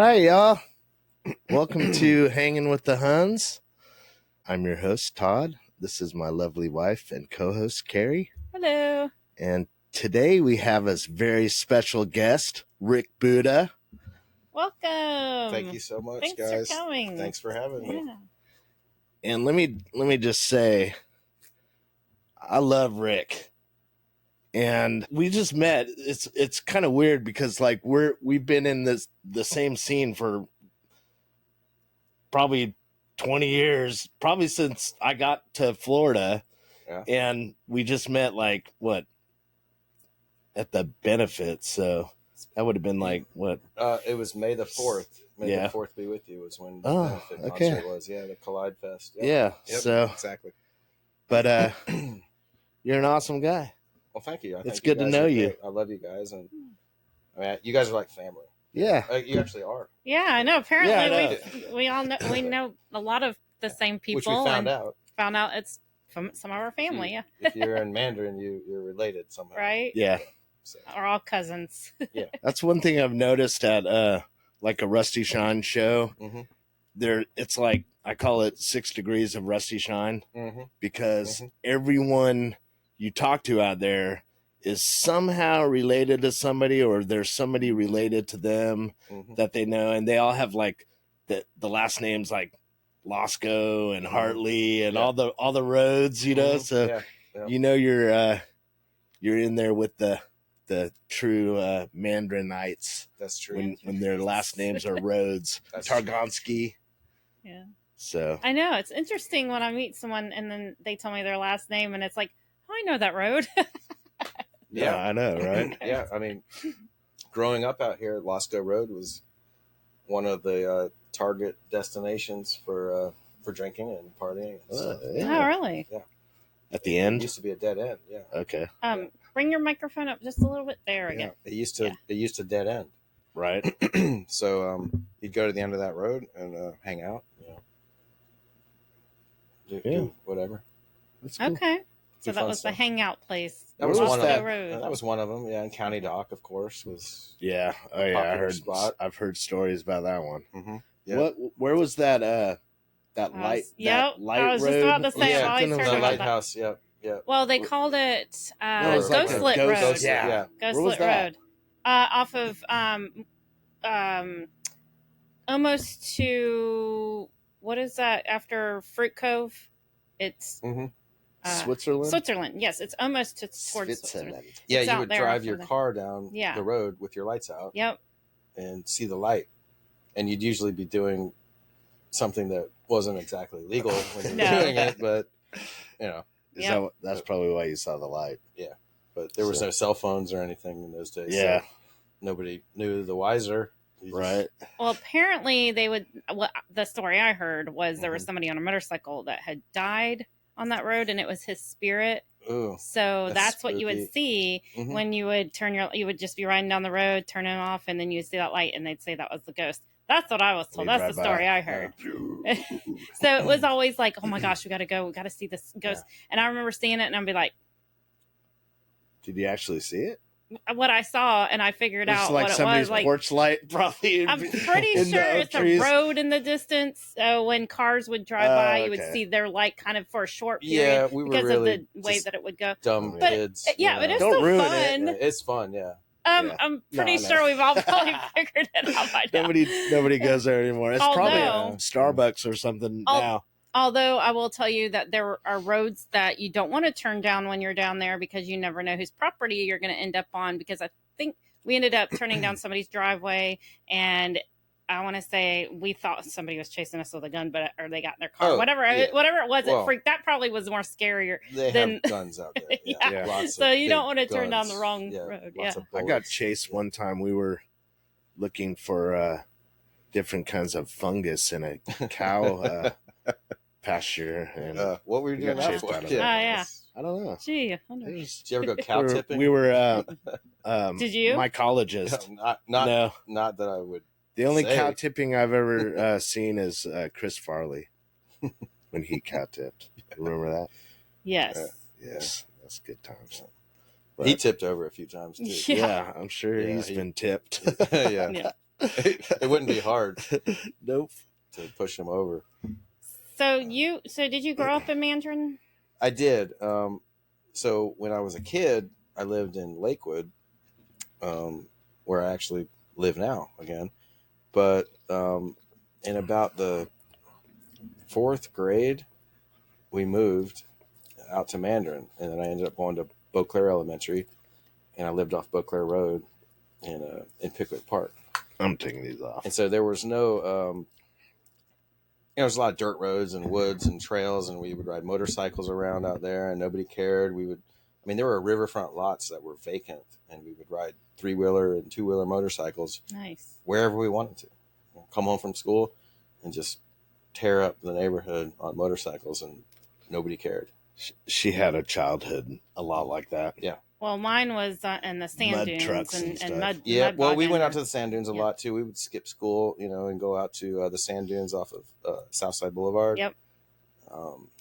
right, y'all. Welcome to Hangin with the Hunns. I'm your host, Todd. This is my lovely wife and co-host, Carrie. Hello. And today we have a very special guest, Rick Buda. Welcome. Thank you so much, Thanks guys. for coming. Thanks for having me. Yeah. And let me just say, I love Rick. And we just met. It's kind of weird because like we've been in the same scene for probably 20 years, probably since I got to Florida. Yeah. And we just met like what at the benefit. So that would have been like what? It was May the 4th. May Yeah. the 4th be with you was when the Oh, benefit okay. concert was. Yeah, the Collide Fest. Yep. Yeah. Yep, So exactly. but you're an awesome guy. Well, thank you. It's good to know you. I love you guys, and I mean, you guys are like family. Yeah. You actually are. Yeah, I know. Apparently, Yeah, I we all know we know a lot of the same people. Which we found out. Found out it's from some of our family. Yeah, If you're in Mandarin, you're related somehow. right. Yeah. So, We're all cousins. yeah. That's one thing I've noticed at like a Rusty Shine show. Mm-hmm. It's like I call it 6 degrees of Rusty Shine Mm-hmm. because everyone you talk to out there is somehow related to somebody, or there's somebody related to them that they know, and they all have like the last names like Losco and Hartley and all the roads, you know. So you know you're in there with the true Mandarinites. That's true. When their last names are roads. Targonsky. Yeah. So I know it's interesting when I meet someone and then they tell me their last name and it's like, oh, I know that road. yeah, I know, right? Yeah, I mean, growing up out here, Losco Road was one of the target destinations for drinking and partying. And stuff. Yeah. Oh, really? Yeah. At the It end? used to be a dead end. Yeah. Okay. Bring your microphone up just a little bit there again. It used to dead end. Right. So you'd go to the end of that road and hang out. Do whatever. That's cool. Okay. So that was stuff. the hangout place. That was one of them. Road. That was one of them. Yeah, and County Dock, of course, was. Yeah. Oh yeah. Spot. I've heard stories about that one. Mm-hmm. Yep. Where was that light? Yep. That light I was just road? about to say. I always heard the about lighthouse. that. Yep. Well, they called it No, it was like Ghostlit Road. Ghostlit, Yeah. Ghostlit Road. Off of almost to what is that after Fruit Cove? It's Switzerland. Yes, it's almost towards Switzerland. Yeah, It's you would out drive there your car down the road with your lights out. Yep. And see the light, and you'd usually be doing something that wasn't exactly legal when you were doing it, but you know. That's probably why you saw the light. Yeah, but there was no cell phones or anything in those days. Yeah, so nobody knew the wiser. Right. Well, apparently they would. What the story I heard was there was somebody on a motorcycle that had died on that road, and it was his spirit. Ooh, so that's what you would see when you would you would just be riding down the road, turning off, and then you'd see that light, and they'd say that was the ghost. That's what I was told. That's the story I heard. So it was always like, oh my gosh, we got to go. We got to see this ghost. Yeah. And I remember seeing it, and I'd be like, did you actually see it? What I saw, and I figured out like what it was. Like porch light, probably. I'm pretty sure it's a road in the distance. So when cars would drive by, you would see their light kind of for a short period. Yeah, we were because really of the way that it would go. Dumb kids. Yeah, but it's still fun. It's fun. Yeah. I'm pretty sure we've all probably figured it out by now. Nobody goes there anymore. It's probably Starbucks or something now. Although I will tell you that there are roads that you don't want to turn down when you're down there because you never know whose property you're going to end up on. Because I think we ended up turning down somebody's driveway, and I want to say we thought somebody was chasing us with a gun, or they got in their car. Whatever it was, it freaked. That probably was more scarier. They have guns out there. Yeah. So you don't want to turn down the wrong road. Yeah. I got chased one time. We were looking for different kinds of fungus in a cow pasture. And what were you doing that for? Yeah. I don't know. Gee, did you ever go cow tipping? We were. Did you? Mycologist. No, not that I would. The only cow tipping I've ever seen is Chris Farley when he cow tipped. Remember that? Yes. Yes, that's good times. But he tipped over a few times too. Yeah, I'm sure he's been tipped. Yeah. It wouldn't be hard Nope. to push him over. So did you grow up in Mandarin? I did. So when I was a kid, I lived in Lakewood, where I actually live now again. But in about the 4th grade, we moved out to Mandarin, and then I ended up going to Beauclair Elementary, and I lived off Beauclair Road in Pickwick Park. I'm taking these off. And so there was no, there's a lot of dirt roads and woods and trails, and we would ride motorcycles around out there, and nobody cared. There were riverfront lots that were vacant, and we would ride 3-wheeler and 2-wheeler motorcycles Nice. wherever we wanted to. Come home from school and just tear up the neighborhood on motorcycles, and nobody cared. She had a childhood a lot like that. Yeah. Well, mine was in the sand Mud dunes trucks and stuff. mud. Yeah. mud Well, we bogging. went out to the sand dunes a Yeah. lot too. We would skip school, and go out to the sand dunes off of Southside Boulevard. Yep.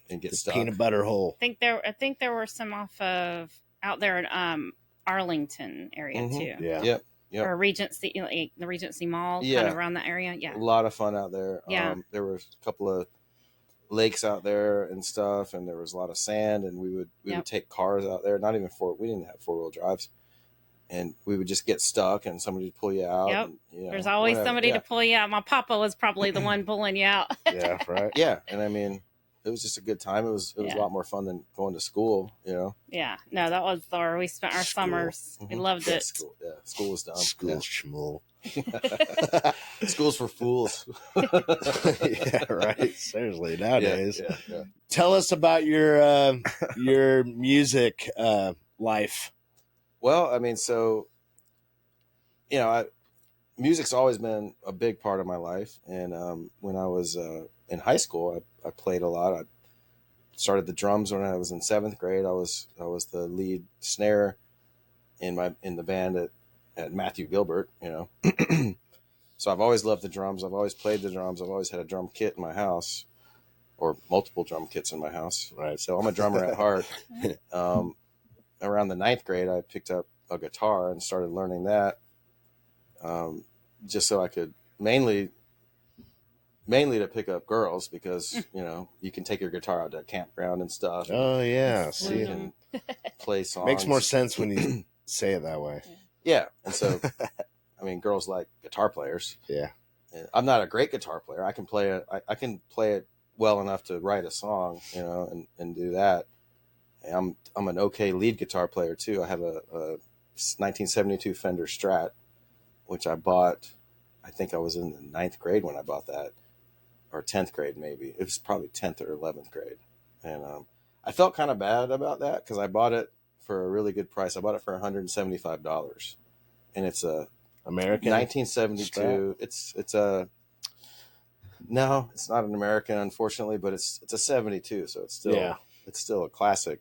And get The stuck. peanut butter hole. I think there were some off of out there in Arlington area too. Yeah. Yep. Yep. Or Regency, like the Regency Mall, Yeah. kind of around that area. Yeah. A lot of fun out there. Yeah. There was a couple of lakes out there and stuff, and there was a lot of sand, and we would take cars out there. Not even we didn't have 4-wheel drives, and we would just get stuck, and somebody would pull you out. Yep. And, There's always whatever. somebody Yeah. to pull you out. My papa was probably the one pulling you out. Yeah, right. Yeah, and it was just a good time. It was a lot more fun than going to school. Yeah. No, that was where we spent our School. summers. We loved Yeah, it. School was dumb. School's schmool. Yeah. School's for fools. Yeah, right. Seriously, nowadays. Yeah. Tell us about your music life. Well, so music's always been a big part of my life, and when I was in high school, I played a lot. I started the drums when I was in 7th grade. I was the lead snare in the band at Matthew Gilbert. So I've always loved the drums. I've always played the drums. I've always had a drum kit in my house, or multiple drum kits in my house. Right. So I'm a drummer at heart. Around the 9th grade, I picked up a guitar and started learning that, just so I could mainly to pick up girls, because you can take your guitar out to a campground and stuff. Oh yeah. That's See, You can play songs. makes more sense when you say it that way. Yeah, and so girls like guitar players. Yeah. And I'm not a great guitar player. I can play it. I can play it well enough to write a song, and do that. And I'm an okay lead guitar player too. I have a 1972 Fender Strat, which I bought. I think I was in the 9th grade when I bought that, or 10th grade maybe. It was probably 10th or 11th grade, and I felt kind of bad about that because I bought it for a really good price. I bought it for $175, and it's a American 1972. Strat? No, it's not an American, unfortunately, but it's a 72, so it's still a classic,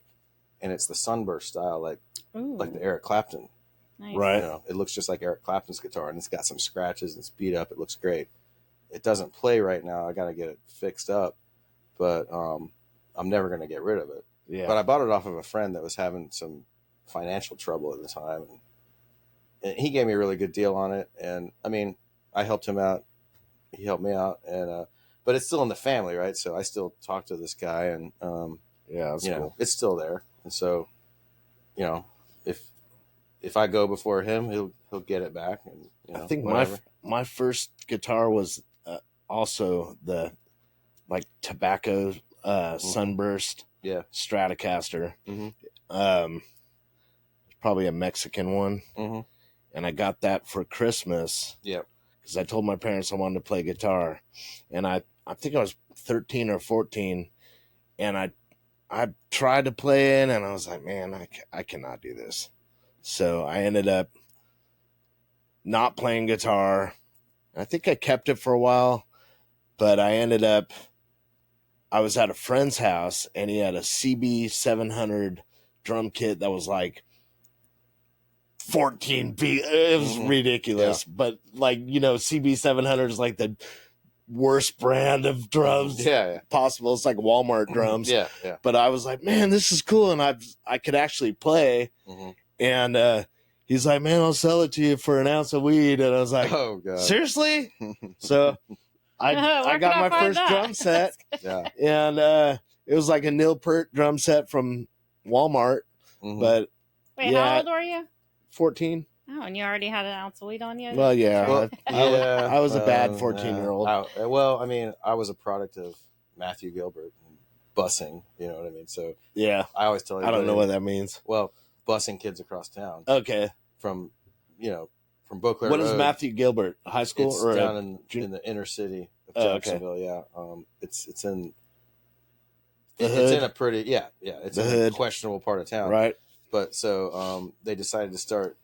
and it's the Sunburst style, like the Eric Clapton. Nice. Right. It looks just like Eric Clapton's guitar, and it's got some scratches and it's beat up. It looks great. It doesn't play right now. I got to get it fixed up, but I'm never going to get rid of it. Yeah. But I bought it off of a friend that was having some financial trouble at the time, and he gave me a really good deal on it. And I helped him out. He helped me out, and but it's still in the family, right? So I still talk to this guy, and yeah, that's cool. it's still there. And so, if I go before him, he'll get it back. And I think whatever. my first guitar was also the tobacco Sunburst Stratocaster. Mm-hmm. Probably a Mexican one, Mm-hmm. and I got that for Christmas. Yep. Because I told my parents I wanted to play guitar, and I think I was 13 or 14, and I tried to play it, and I was like, man, I cannot do this. So I ended up not playing guitar. I think I kept it for a while, but I was at a friend's house, and he had a CB 700 drum kit that was like 14 feet. It was ridiculous, but CB 700 is like the worst brand of drums possible. It's like Walmart drums. But I was like, man, this is cool, and I could actually play. Mm-hmm. And he's like, man, I'll sell it to you for an ounce of weed. And I was like, Oh God. seriously? So I Where got can I my find first that? drum set, Yeah. and it was like a Neil Peart drum set from Walmart. Mhm. But Wait, yeah, how old were you? 14. Oh, and you already had an ounce of weed on you? Well, yeah, Well, I was a bad 14-year-old. Well, I mean, I was a product of Matthew Gilbert and busing. You know what I mean? So Yeah, I always tell I everybody, don't know what that means. Well, busing kids across town Okay, from from Beauclair what Road. is Matthew Gilbert? High school It's or down in the inner city of Oh, okay. Jacksonville. Yeah, it's in The it's hood? in a pretty it's The in a hood. questionable part of town. right? But so they decided to start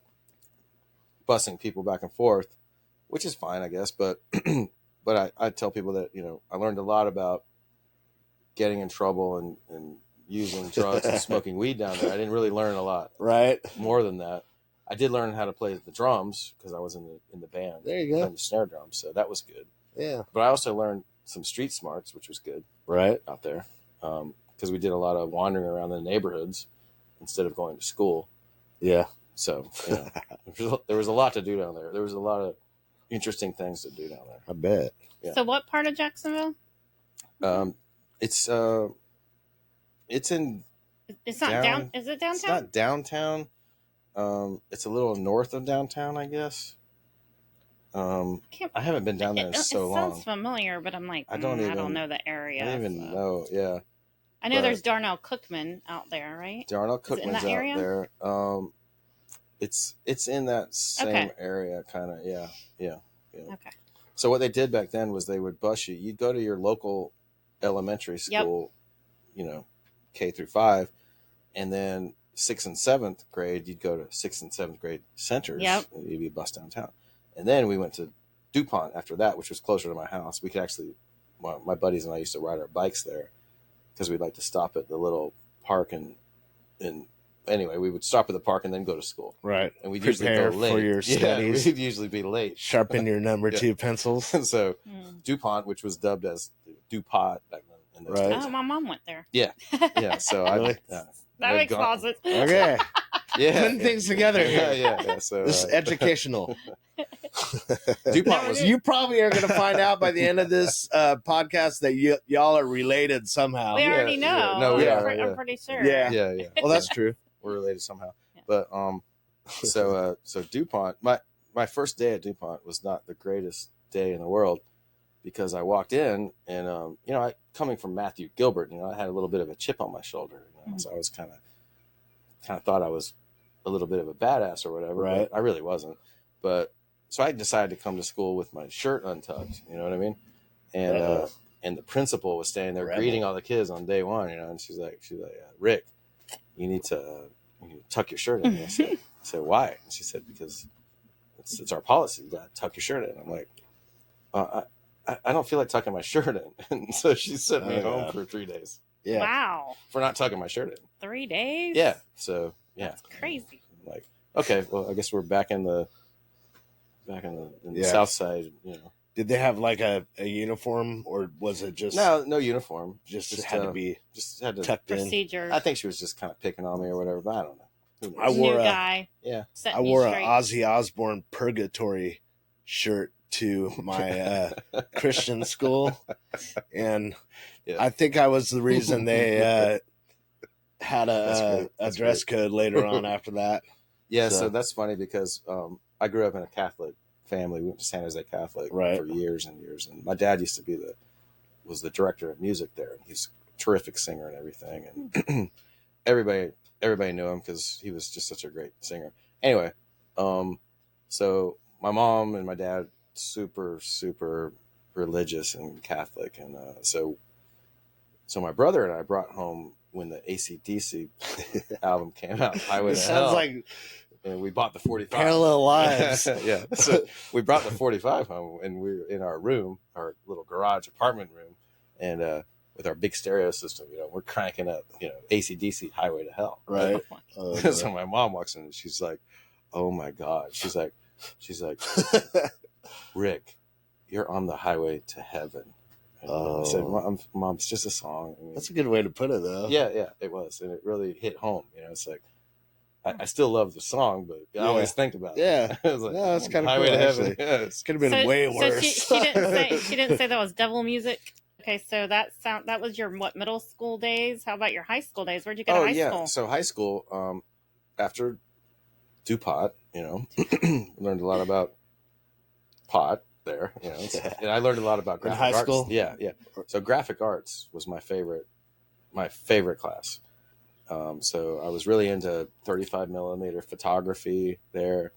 busing people back and forth, which is fine, I guess. But but I tell people that I learned a lot about getting in trouble and using drugs and smoking weed down there. I didn't really learn a lot Right. more than that. I did learn how to play the drums because I was in the band. There you go. Playing the snare drums, so that was good. Yeah. But I also learned some street smarts, which was good Right. out there because we did a lot of wandering around the neighborhoods instead of going to school. Yeah. So there was a lot to do down there. There was a lot of interesting things to do down there. I bet. Yeah. So what part of Jacksonville? It's in. It's not down. Is it downtown? It's not downtown. It's a little north of downtown, I guess. I haven't been down there in so long. It sounds familiar, but I'm like, I don't know the area. I don't even know. Yeah, I know there's Darnell Cookman out there, right? Darnell Cookman's out area? there. It's in that same area, kind of. Yeah. Okay. So what they did back then was they would bus you. You'd go to your local elementary school, K through 5, and then 6th and 7th grade, you'd go to 6th and 7th grade centers. Yep. And you'd be bused downtown. And then we went to DuPont after that, which was closer to my house. We could actually, my buddies and I used to ride our bikes there because we'd like to stop at the little park and anyway, we would stop at the park and then go to school. Right. And we'd Prepare usually go late. for your studies. We'd usually be late. Sharpen your number 2 pencils. And so DuPont, which was dubbed as DuPont back then. In those Right. days. Oh, my mom went there. Yeah. So Really? That makes closet. Okay. Yeah. Putting things together here. Yeah. So This is educational. DuPont was. You probably are going to find out by the end of this podcast that y'all are related somehow. We already Yeah. know. No, we are. I'm pretty sure. Yeah. Yeah. Well, that's true. We're related somehow. Yeah. But so DuPont, my first day at DuPont was not the greatest day in the world because I walked in and I coming from Matthew Gilbert, I had a little bit of a chip on my shoulder, so I was kind of thought I was a little bit of a badass or whatever, right? But I really wasn't. But so I decided to come to school with my shirt untucked, you know what I mean? And and the principal was standing there greeting all the kids on day one, and she's like, Rick, you need to tuck your shirt in. And I said, why? And she said, because it's our policy. You got to tuck your shirt in. I'm like, I don't feel like tucking my shirt in. And so she sent me home for 3 days. Yeah. Wow. For not tucking my shirt in. 3 days? Yeah. So, yeah. That's crazy. I'm like, okay, well, I guess we're back in the South Side, Did they have like a uniform, or was it just no uniform? Just had to be tucked in. Procedure. I think she was just kind of picking on me or whatever, but I don't know. I wore New guy. Yeah. I wore an Ozzy Osbourne Purgatory shirt to my Christian school, and I think I was the reason they had a dress code later on after that. Yeah, so that's funny because I grew up in a Catholic family. We went to San Jose Catholic for years and years, and my dad used to be was the director of music there, and he's a terrific singer and everything, and everybody knew him because he was just such a great singer. Anyway, so my mom and my dad super religious and Catholic, and so my brother and I brought home when the AC/DC album came out, Highway to Hell. Sounds like, and we bought the 45. Parallel lives. Yeah. So we brought the 45 home, and we were in our room, our little garage apartment room, and with our big stereo system, we're cranking up, AC/DC Highway to Hell. Right. So my mom walks in and she's like, oh my God. She's like, Rick, you're on the highway to heaven. I said, Mom, it's just a song. That's a good way to put it, though. Yeah, it was. And it really hit home. It's like, I still love the song, but I always think about it. Yeah. I was like, No, that's kind of Highway cool, to Heaven. actually. Yes. Could have been way worse. So she didn't say that was devil music. Okay, so that was your middle school days. How about your high school days? Where'd you go to high school? So high school, after DuPont, learned a lot about pot there, and I learned a lot about graphic arts. School? Yeah. So graphic arts was my favorite class. So I was really into 35 millimeter photography there.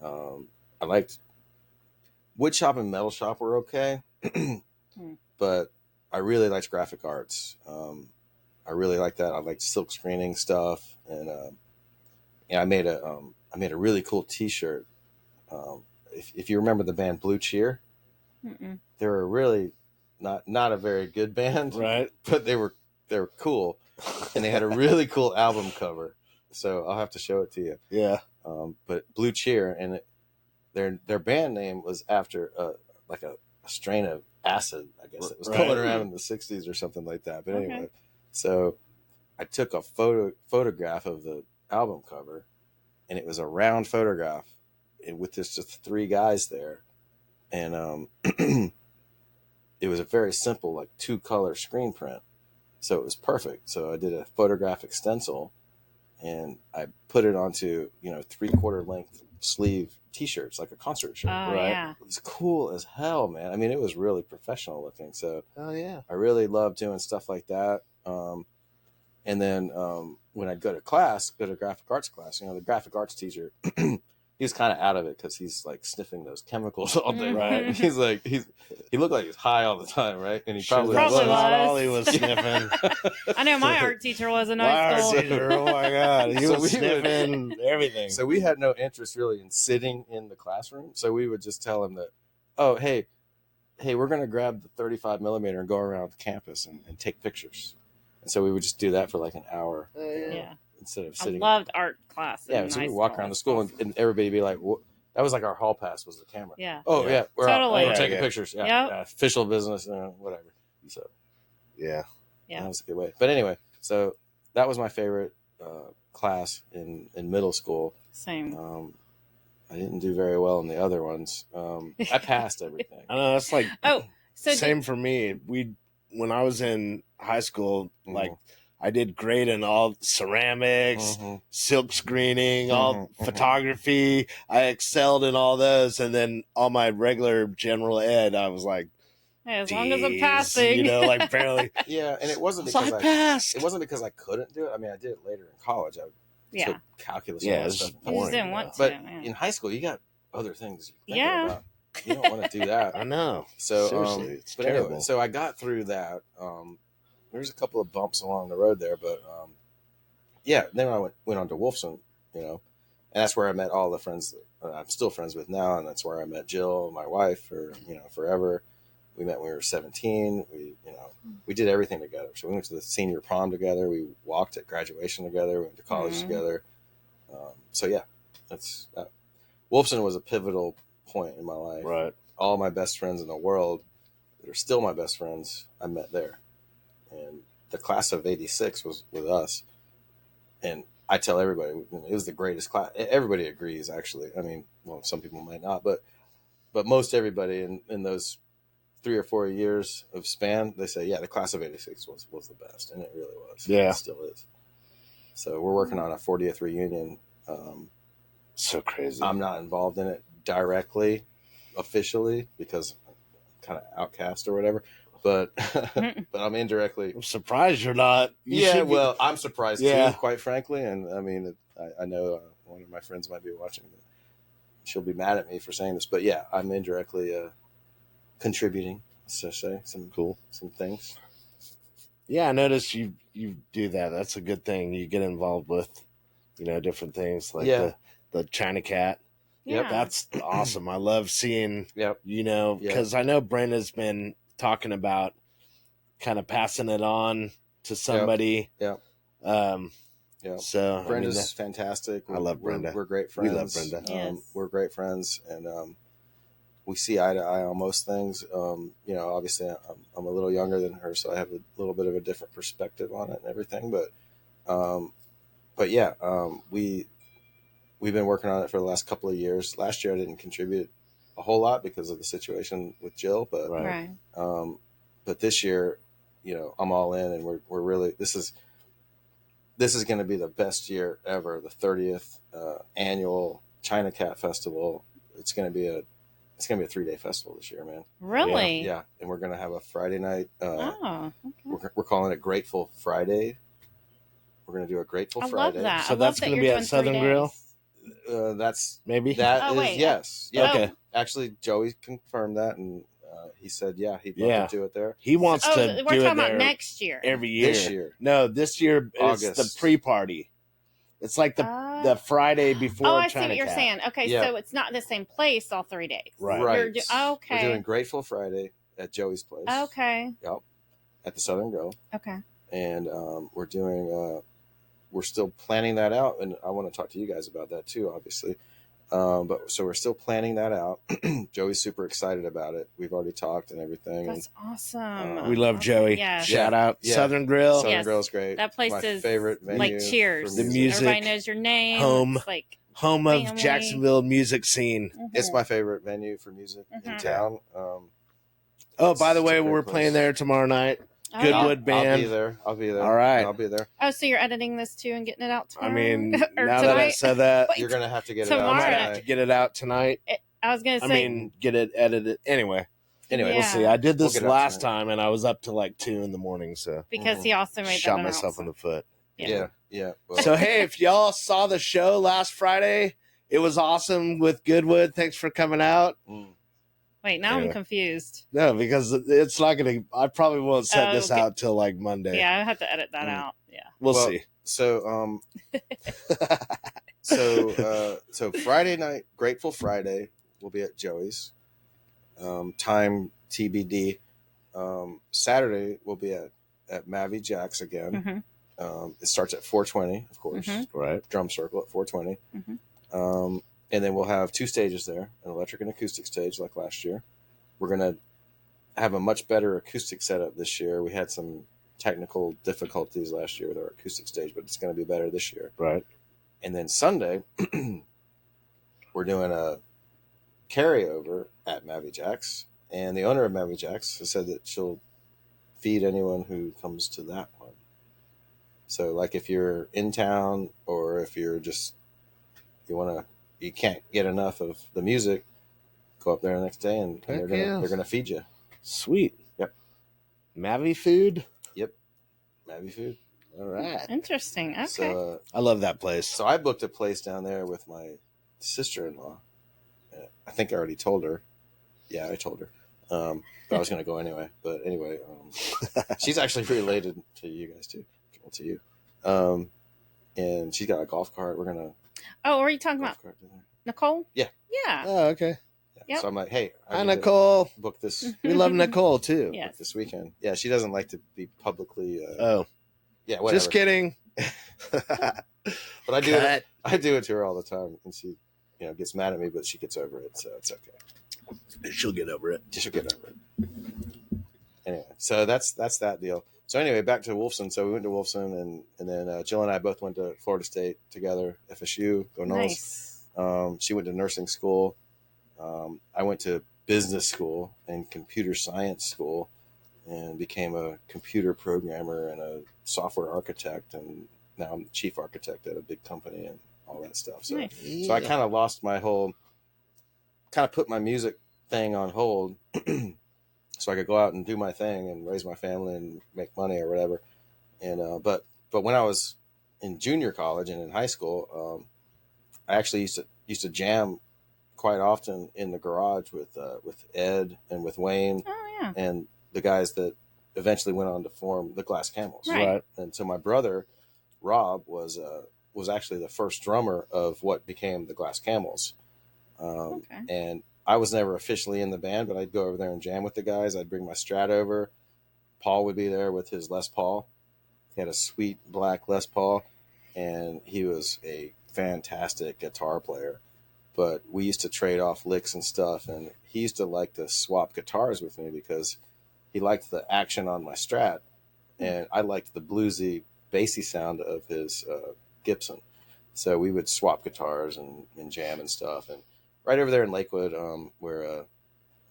I liked wood shop and metal shop were okay, but I really liked graphic arts. I really liked that. I liked silk screening stuff, and I made a really cool T-shirt. If you remember the band Blue Cheer, they were really not a very good band, right? But they were cool, and they had a really cool album cover. So I'll have to show it to you. Yeah. But Blue Cheer, and their band name was after like a strain of acid, I guess it was going around in the 60s or something like that. But anyway, so I took a photograph of the album cover, and it was a round photograph with just 3 guys there, and it was a very simple, like 2-color screen print, so it was perfect. So I did a photographic stencil, and I put it onto 3/4 length sleeve T-shirts, like a concert shirt. Yeah. It was cool as hell, man. I mean, it was really professional looking. So I really loved doing stuff like that. And then when I'd go to graphic arts class, the graphic arts teacher, he was kind of out of it because he's like sniffing those chemicals all day, right? And he looked like he's high all the time, right? And he probably was. Not all he was sniffing. I know my art teacher was in high school. Art teacher, oh my god, he was sniffing everything. So we had no interest really in sitting in the classroom. So we would just tell him that, oh, hey, we're going to grab the 35 millimeter and go around the campus and take pictures. And so we would just do that for like an hour. Yeah. Instead of sitting. I loved art class. Yeah, so we walk around the school and everybody be like, that was like our hall pass was the camera. Yeah. Oh, yeah. We're totally. We're taking pictures. Yeah. Official business, whatever. So, yeah. That was a good way. But anyway, so that was my favorite class in middle school. Same. I didn't do very well in the other ones. I passed everything. I know, that's like so same for me. When I was in high school, like I did great in all ceramics, silk screening, all photography. I excelled in all those, and then all my regular general ed, I was like, as long as I'm passing, like barely. Yeah, and it wasn't because I passed. It wasn't because I couldn't do it. I mean, I did it later in college. I took calculus. Yeah, and stuff. I just didn't want to. But in high school, you got other things you're thinking about. You don't want to do that. I know. So, seriously, it's terrible. Anyway, so I got through that. There's a couple of bumps along the road there, but then I went on to Wolfson, and that's where I met all the friends that I'm still friends with now, and that's where I met Jill, my wife, for forever. We met when we were 17. We did everything together. So we went to the senior prom together. We walked at graduation together. We went to college together. That's that. Wolfson was a pivotal point in my life. Right. All my best friends in the world that are still my best friends, I met there. And the class of 86 was with us. And I tell everybody, it was the greatest class. Everybody agrees, actually. I mean, well, some people might not, but most everybody in those 3 or 4 years of span, they say, yeah, the class of 86 was the best. And it really was. Yeah. It still is. So we're working on a 40th reunion. So crazy. I'm not involved in it directly, officially, because I'm kind of outcast or whatever. But I'm indirectly. I'm surprised you're not. I'm surprised too, quite frankly. And I mean, I know one of my friends might be watching. But she'll be mad at me for saying this, but yeah, I'm indirectly contributing. So say some things. Yeah, I noticed you do that. That's a good thing. You get involved with, different things like the China Cat. Yeah. That's awesome. I love seeing. Yep. Because I know Brenda's been talking about kind of passing it on to somebody. Yeah. So Brenda's fantastic. I love Brenda. We're great friends. We love Brenda. Yes. We're great friends, and we see eye to eye on most things. Obviously, I'm a little younger than her, so I have a little bit of a different perspective on it and everything. But we've been working on it for the last couple of years. Last year I didn't contribute a whole lot because of the situation with Jill, but Right. but this year, you know, I'm all in, and we're really this is going to be the best year ever. The 30th annual China Cat Festival. It's going to be a 3-day festival this year, man. Really? Yeah, and we're going to have a Friday night. Oh, okay. We're calling it Grateful Friday. We're going to do a Grateful I Friday. love that. So I that's love that gonna you're be at doing 3 Southern days. Grill? That's Maybe? that Oh, is wait. yes. Yeah. Okay. Actually, Joey confirmed that, and he said, yeah, he'd love to do it there. He wants to we're do talking it about there next year. every year. This year. No, this year is August. the pre-party. It's like the Friday before Oh, I see China what you're Cat. saying. Okay, Yeah. so it's not the same place all 3 days. Right. Right. Okay. We're doing Grateful Friday at Joey's place. Okay. Yep. At the Southern Grill. Okay. And we're doing we're still planning that out, and I want to talk to you guys about that too, obviously. But so we're still planning that out. Joey's super excited about it. We've already talked and everything. That's awesome. We love Joey. Yes. Shout out Yeah. Southern Grill. Southern Yes. Grill's great. That place My is favorite venue like for Cheers. The music, Everybody knows your name. home. It's like Home of family. Jacksonville music scene. It's my favorite venue for music in town. Oh, by the It's a way, great we're place. playing there tomorrow night. Oh, Goodwood yeah. band. I'll be there. All right. I'll be there. Oh, so you're editing this too and getting it out I tomorrow? mean, Or now that I tonight? said that, Wait, You're gonna have to get tomorrow. I it might out have to tonight. get it out tonight. I was gonna I say. mean, get it edited. Anyway, Anyway, Yeah. we'll see. I did this We'll get it out last tonight. time, and I was up to like 2 a.m, so because he also made shot that myself in the foot. Yeah. Well, So hey, if y'all saw the show last Friday, it was awesome with Goodwood. Thanks for coming out. Wait, now I'm Anyway. confused. No, because it's not gonna. I probably won't set this Okay. out till like Monday. Yeah, I have to edit that out. Yeah. We'll Well, see. So so Friday night, Grateful Friday, we'll be at Joey's. Time TBD. Saturday we'll be at Mavi Jack's again. Mm-hmm. It starts at 4:20, of course. Mhm. Right. Drum circle at 4:20. Mhm. And then we'll have 2 stages there, an electric and acoustic stage like last year. We're gonna have a much better acoustic setup this year. We had some technical difficulties last year with our acoustic stage, but it's going to be better this year. Right. And then Sunday, we're doing a carryover at Mavi Jack's, and the owner of Mavi Jack's has said that she'll feed anyone who comes to that one. So, like, if you're in town or if you're just you can't get enough of the music, go up there the next day and Heck they're gonna feed you. Sweet. Yep. Mavi food. Yep. Mavi food. All right. Interesting. Okay. So, I love that place. so I booked a place down there with my sister-in-law. I think I already told her. Yeah, I told her. But I was going to go anyway. But anyway, she's actually related to you guys too. Well, to you. And she's got a golf cart. We're going to Oh, what are you talking about? golf cart dinner. Nicole? Yeah. Yeah. Oh, okay. Yeah. Yep. So I'm like, hey, I Hi, need to Nicole. book this We love Nicole too. Yes. this weekend. Yeah, she doesn't like to be publicly. Oh, Yeah, whatever. just kidding. But I do it. I do it to her all the time, and she, gets mad at me, but she gets over it, so it's okay. She'll get over it. She'll get over it. Anyway, so that's that deal. So anyway, back to Wolfson. So we went to Wolfson, and then Jill and I both went to Florida State together. FSU, go Knowles. Nice. She went to nursing school. I went to business school and computer science school, and became a computer programmer and a software architect, and now I'm the chief architect at a big company and all that stuff. So, Nice. so I kind of lost my put my music thing on hold, so I could go out and do my thing and raise my family and make money or whatever. And but when I was in junior college and in high school, I actually used to jam quite often in the garage with Ed and with Wayne Oh, yeah. and the guys that eventually went on to form the Glass Camels. Right. And so my brother Rob was actually the first drummer of what became the Glass Camels. Okay. And I was never officially in the band, but I'd go over there and jam with the guys. I'd bring my Strat over. Paul would be there with his Les Paul. He had a sweet black Les Paul, and he was a fantastic guitar player. But we used to trade off licks and stuff, and he used to like to swap guitars with me because he liked the action on my Strat, and I liked the bluesy, bassy sound of his Gibson. So we would swap guitars and jam and stuff. And right over there in Lakewood, where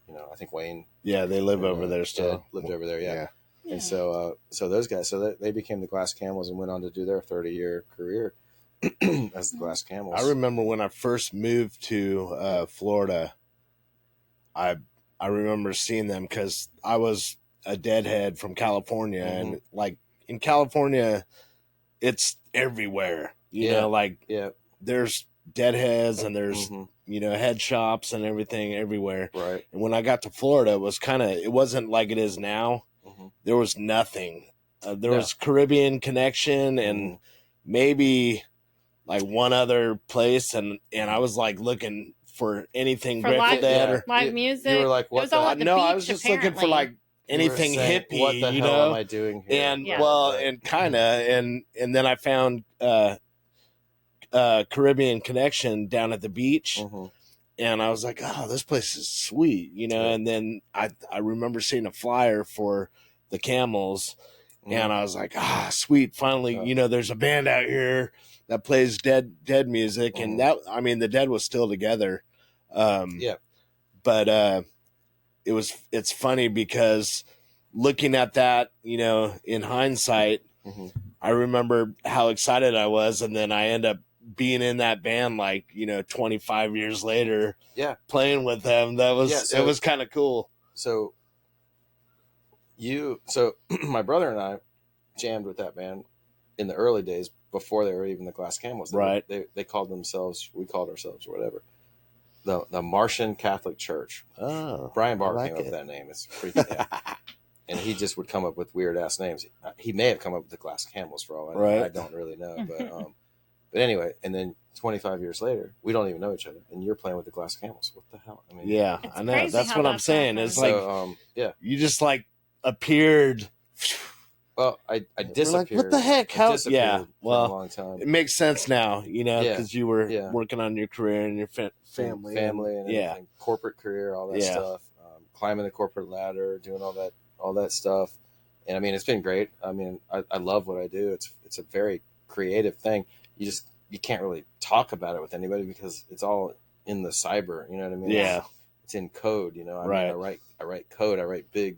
I think Wayne. Yeah, they live over there still. Lived over there, yeah. Yeah. And so those guys, they became the Glass Camels and went on to do their 30-year career as the Glass Camels. I remember when I first moved to Florida, I remember seeing them because I was a deadhead from California, and like in California, it's everywhere. You know, like there's deadheads and there's head shops and everything everywhere. Right. And when I got to Florida, it wasn't like it is now. There was nothing. There was Caribbean Connection and maybe like one other place, and I was like looking for anything for Grateful Dead or live music. You were like, what? It was all at the no, beach, I was just apparently. looking for like anything saying, hippie. What the hell am I doing here? And and kind of, and then I found Caribbean Connection down at the beach. And I was like, oh, this place is sweet, And then I remember seeing a flyer for the Camels, and I was like, sweet, finally, there's a band out here that plays dead music, and the Dead was still together, but it's funny because looking at that, in hindsight, I remember how excited I was, and then I end up being in that band like 25 years later, playing with them. That was it was kind of cool. So my brother and I jammed with that band in the early days before they were even the Glass Camels. They called themselves, we called ourselves, or whatever, the Martian Catholic Church. Oh, Brian Barr came up with that name. It's pretty and he just would come up with weird ass names. He may have come up with the Glass Camels for all I know. I don't really know, but anyway, and then 25 years later, we don't even know each other, and you're playing with the Glass Camels. What the hell? I mean, I know. That's what I'm saying. It's like, you just like appeared. Well, I disappeared. Like, what the heck? How? For a long time. It makes sense now, because you were working on your career and your family, and corporate career, all that stuff, climbing the corporate ladder, doing all that stuff, and I mean, it's been great. I mean, I love what I do. It's a very creative thing. You can't really talk about it with anybody because it's all in the cyber. You know what I mean? Yeah, it's in code. I mean, I write code. I write big,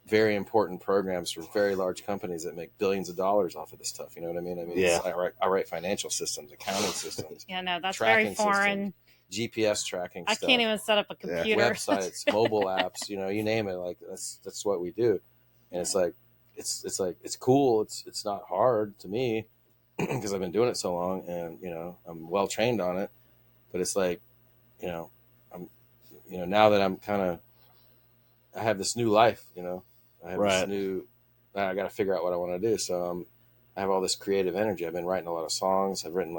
very important programs for very large companies that make billions of dollars off of this stuff. You know what I mean? I write financial systems, accounting systems. That's very foreign. Systems, GPS tracking. I can't even set up a computer. Websites, mobile apps. You name it. Like that's what we do, and it's like it's cool. It's not hard to me because I've been doing it so long, and I'm well trained on it. But it's like, I'm now that I'm I have this new life. I have this new. I got to figure out what I want to do. So I have all this creative energy. I've been writing a lot of songs. I've written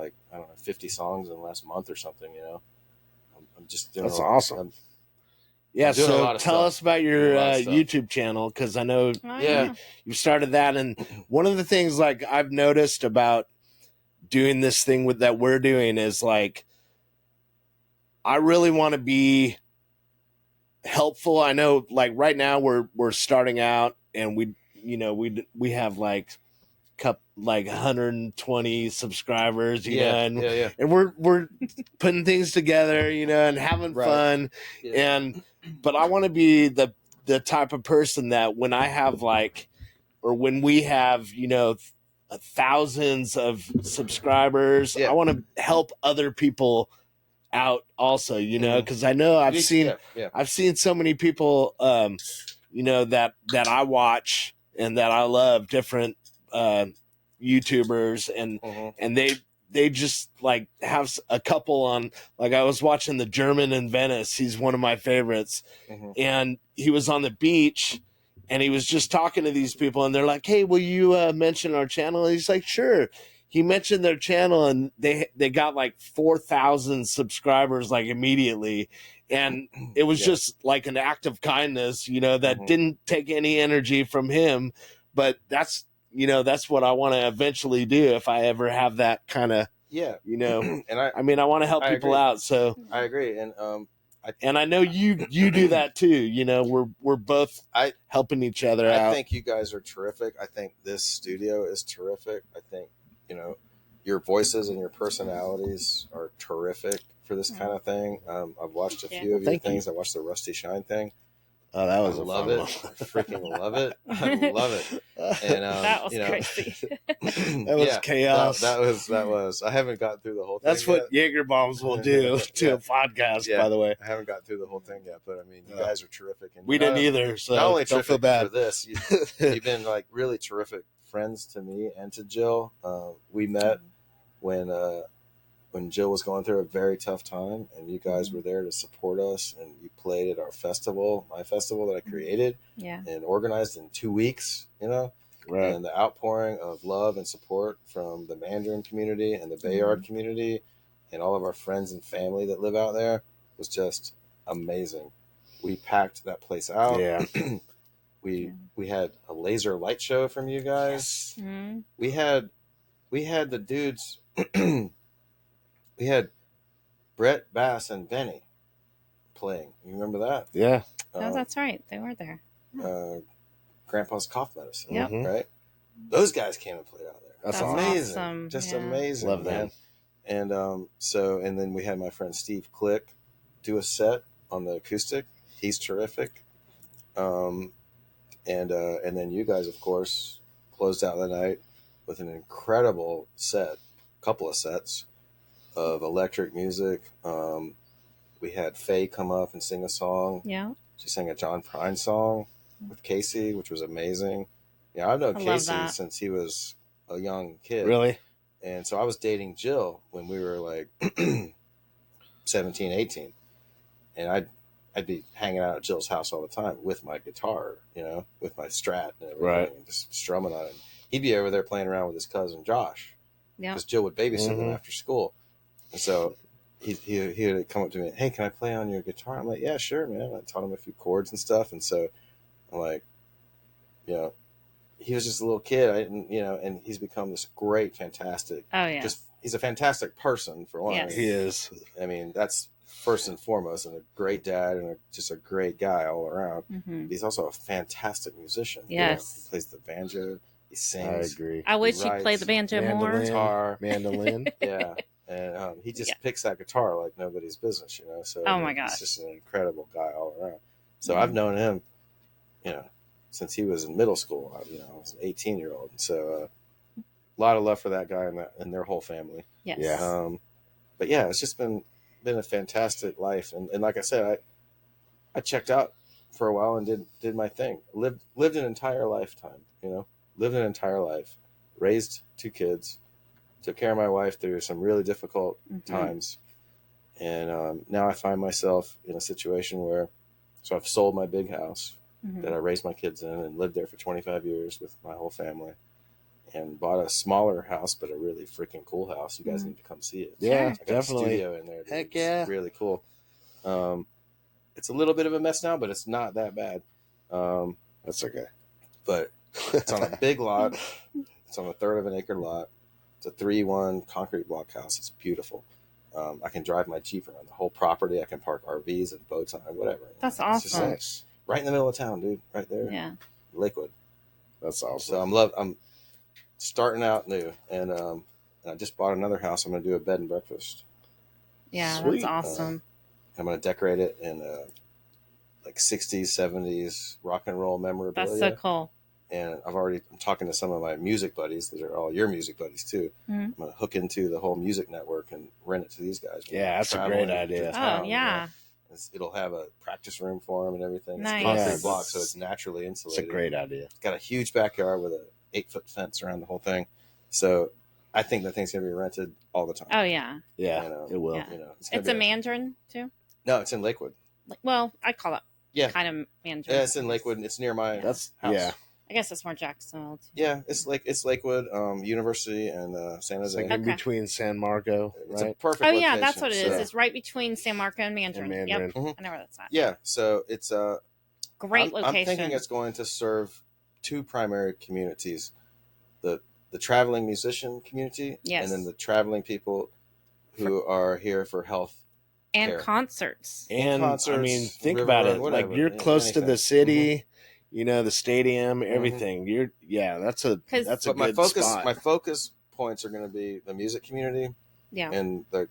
50 songs in the last month or something. I'm just doing. That's awesome. So tell us about your YouTube channel, because I know you started that, and one of the things like I've noticed about doing this thing that we're doing is like I really want to be helpful. I know like right now we're starting out, and we have like 120 subscribers, and we're putting things together, and having fun. But I want to be the type of person that when I have when we have, thousands of subscribers, I want to help other people out also, because I know I've seen so many people, that I watch and that I love, different YouTubers, and they just like have a couple on, like I was watching the German in Venice. He's one of my favorites. And he was on the beach and he was just talking to these people, and they're like, hey, will you mention our channel? And he's like, sure. He mentioned their channel, and they got like 4,000 subscribers like immediately. And it was just like an act of kindness, that didn't take any energy from him. But that's what I want to eventually do if I ever have that kind of, and I want to help people out. So I agree. And I know you do that too. We're both helping each other out. I think you guys are terrific. I think this studio is terrific. I think, your voices and your personalities are terrific for this kind of thing. I've watched a few of your things. I watched the Rusty Shine thing. Oh, that was I love it. I freaking love it. I love it. And that was crazy. That was chaos. That was. I haven't gotten through the whole thing. That's what Jaeger bombs will do to a podcast. By the way, I haven't gotten through the whole thing yet, but I mean, you guys are terrific. And we didn't either. So not only don't feel bad for this, you've been like really terrific friends to me and to Jill. We met when Jill was going through a very tough time, and you guys were there to support us, and you played at our festival, my festival that I created and organized in 2 weeks, right. And the outpouring of love and support from the Mandarin community and the Bayard community and all of our friends and family that live out there was just amazing. We packed that place out. Yeah. We had a laser light show from you guys. Yes. Mm-hmm. We had the dudes we had Brett, Bass, and Benny playing. You remember that? Yeah. Oh, that's right. They were there. Grandpa's cough medicine. Yep. Right? Those guys came and played out there. That's amazing. Awesome. Just amazing. Love that. And and then we had my friend Steve Click do a set on the acoustic. He's terrific. And then you guys, of course, closed out the night with an incredible couple of sets of electric music. We had Faye come up and sing a song. Yeah. She sang a John Prine song with Casey, which was amazing. Yeah, I've known Casey since he was a young kid. Really? And so I was dating Jill when we were like 17, 18. And I'd be hanging out at Jill's house all the time with my guitar, with my Strat and everything, right. And just strumming on it. He'd be over there playing around with his cousin Josh. Yeah. Because Jill would babysit him after school. And so he would come up to me, hey, can I play on your guitar? I'm like, yeah, sure, man. I taught him a few chords and stuff. And so I'm like, he was just a little kid. I didn't, and he's become this great, fantastic. Oh, yeah. He's a fantastic person, for one. Yes. He is. I mean, that's first and foremost, and a great dad and just a great guy all around. Mm-hmm. He's also a fantastic musician. Yes. He plays the banjo. He sings. I agree. I wish he'd play the banjo more. Guitar. Mandolin. Yeah. And he just picks that guitar like nobody's business, So oh my gosh, he's just an incredible guy all around. So I've known him, since he was in middle school. I was an 18-year-old, so a lot of love for that guy and their whole family. Yes. Yeah. But yeah, it's just been a fantastic life, and like I said, I checked out for a while and did my thing. Lived an entire lifetime, lived an entire life, raised 2 kids. Took care of my wife through some really difficult times. And now I find myself in a situation where, so I've sold my big house that I raised my kids in and lived there for 25 years with my whole family, and bought a smaller house, but a really freaking cool house. You guys need to come see it. Yeah, I got definitely. a studio in there. Dude. Heck yeah. It's really cool. It's a little bit of a mess now, but it's not that bad. That's okay. But it's on a big lot. It's on a third of an acre lot. It's a 3-1 concrete block house. It's beautiful. I can drive my Jeep around the whole property. I can park RVs and boats on it, whatever. That's awesome. Just right in the middle of town, dude. Right there. Yeah. Lakewood. That's awesome. So I'm starting out new, and I just bought another house. I'm going to do a bed and breakfast. Yeah, Sweet. that's awesome. I'm going to decorate it in like 60s, 70s rock and roll memorabilia. That's so cool. And I'm talking to some of my music buddies that are all your music buddies too. Mm-hmm. I'm going to hook into the whole music network and rent it to these guys. Yeah, that's a great idea. Oh, yeah. It'll have a practice room for them and everything. Nice. It's a concrete block, so it's naturally insulated. It's a great idea. It's got a huge backyard with a 8-foot fence around the whole thing. So I think that thing's going to be rented all the time. Oh, yeah. Yeah, it will. Yeah. It's a Mandarin too? No, it's in Lakewood. Well, I call it kind of Mandarin. Yeah, it's in Lakewood. It's near my house. Yeah. I guess it's more Jacksonville too. Yeah, it's Lakewood, University, and San Jose. It's like in between San Marco, right? It's a perfect Oh, location. yeah, that's what it is. It's right between San Marco and Mandarin. Yep, Mm-hmm. I know where that's at. Yeah, so it's a great location. I'm thinking it's going to serve 2 primary communities: the traveling musician community, and then the traveling people who are here for health and care. concerts. And concerts, I mean, think river, about it. whatever, like you're close to the city. The stadium, everything. Mm-hmm. That's a good my focus, spot. My focus points are going to be the music community Yeah. and the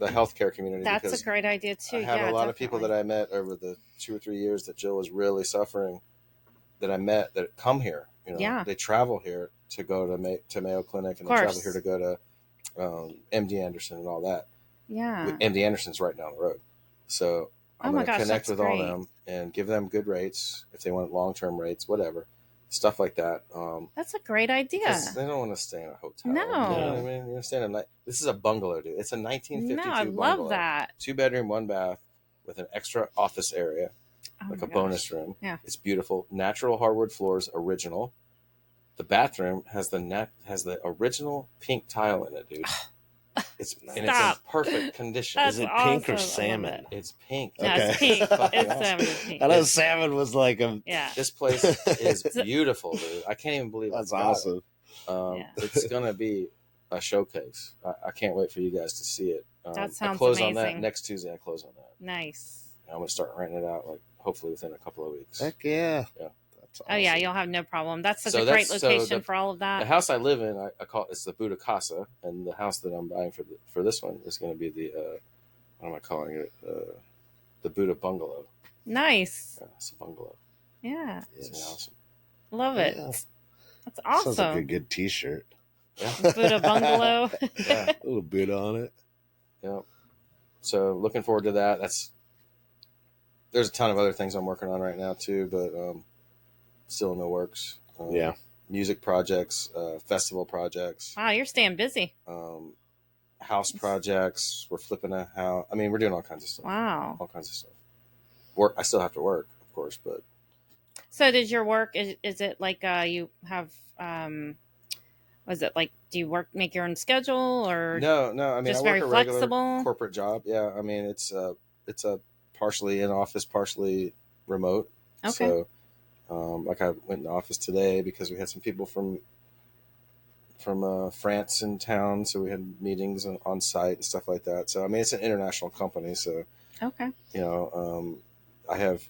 healthcare community. That's a great idea too. I have a lot of people that I met over the 2 or 3 years that Jill was really suffering, that I met that come here. You know, Yeah. they travel here to go to Mayo Clinic, and they travel here to go to MD Anderson and all that. Yeah. MD Anderson's right down the road. So I'm going to connect with all them and give them good rates if they want long-term rates, whatever, stuff like that. That's a great idea. Because they don't want to stay in a hotel. No. You know what I mean? You're staying this is a bungalow, dude. It's a 1952 bungalow. No, I love that. 2 bedroom, 1 bath with an extra office area, like a bonus room. Yeah. It's beautiful. Natural hardwood floors, original. The bathroom has the original pink tile in it, dude. It's in perfect condition. Is it pink or salmon? It's pink. No, it's pink. It's salmon. Pink. I know salmon was like a. Yeah. This place is beautiful, dude. I can't even believe that's awesome. It's gonna be a showcase. I can't wait for you guys to see it. That sounds I close amazing. on that next Tuesday. I close on that. Nice. And I'm gonna start renting it out, like hopefully within a couple of weeks. Heck yeah. Yeah. Awesome. Oh yeah, you'll have no problem. That's such a great location for all of that. The house I live in, I call it's the Buda Casa, and the house that I'm buying for this one is going to be the what am I calling it? The Buda Bungalow. Nice. Yeah, it's a bungalow. Yeah. It's awesome. Love it. Yeah. That's awesome. Sounds like a good T-shirt. Yeah. Buda Bungalow. Yeah. A little Buda on it. Yeah. So looking forward to that. There's a ton of other things I'm working on right now too, but still in the works. Yeah. Music projects, festival projects. Wow, you're staying busy. House projects. We're flipping a house. I mean, we're doing all kinds of stuff. Wow. All kinds of stuff. Work. I still have to work, of course, but. So does your work, is it like you have, was it like, do you make your own schedule or? No. I mean, just I work very a flexible regular corporate job. Yeah. I mean, it's a partially in office, partially remote. Okay. So, like I went in the office today because we had some people from France in town, so we had meetings on site and stuff like that. So I mean, it's an international company, so okay. You know, I have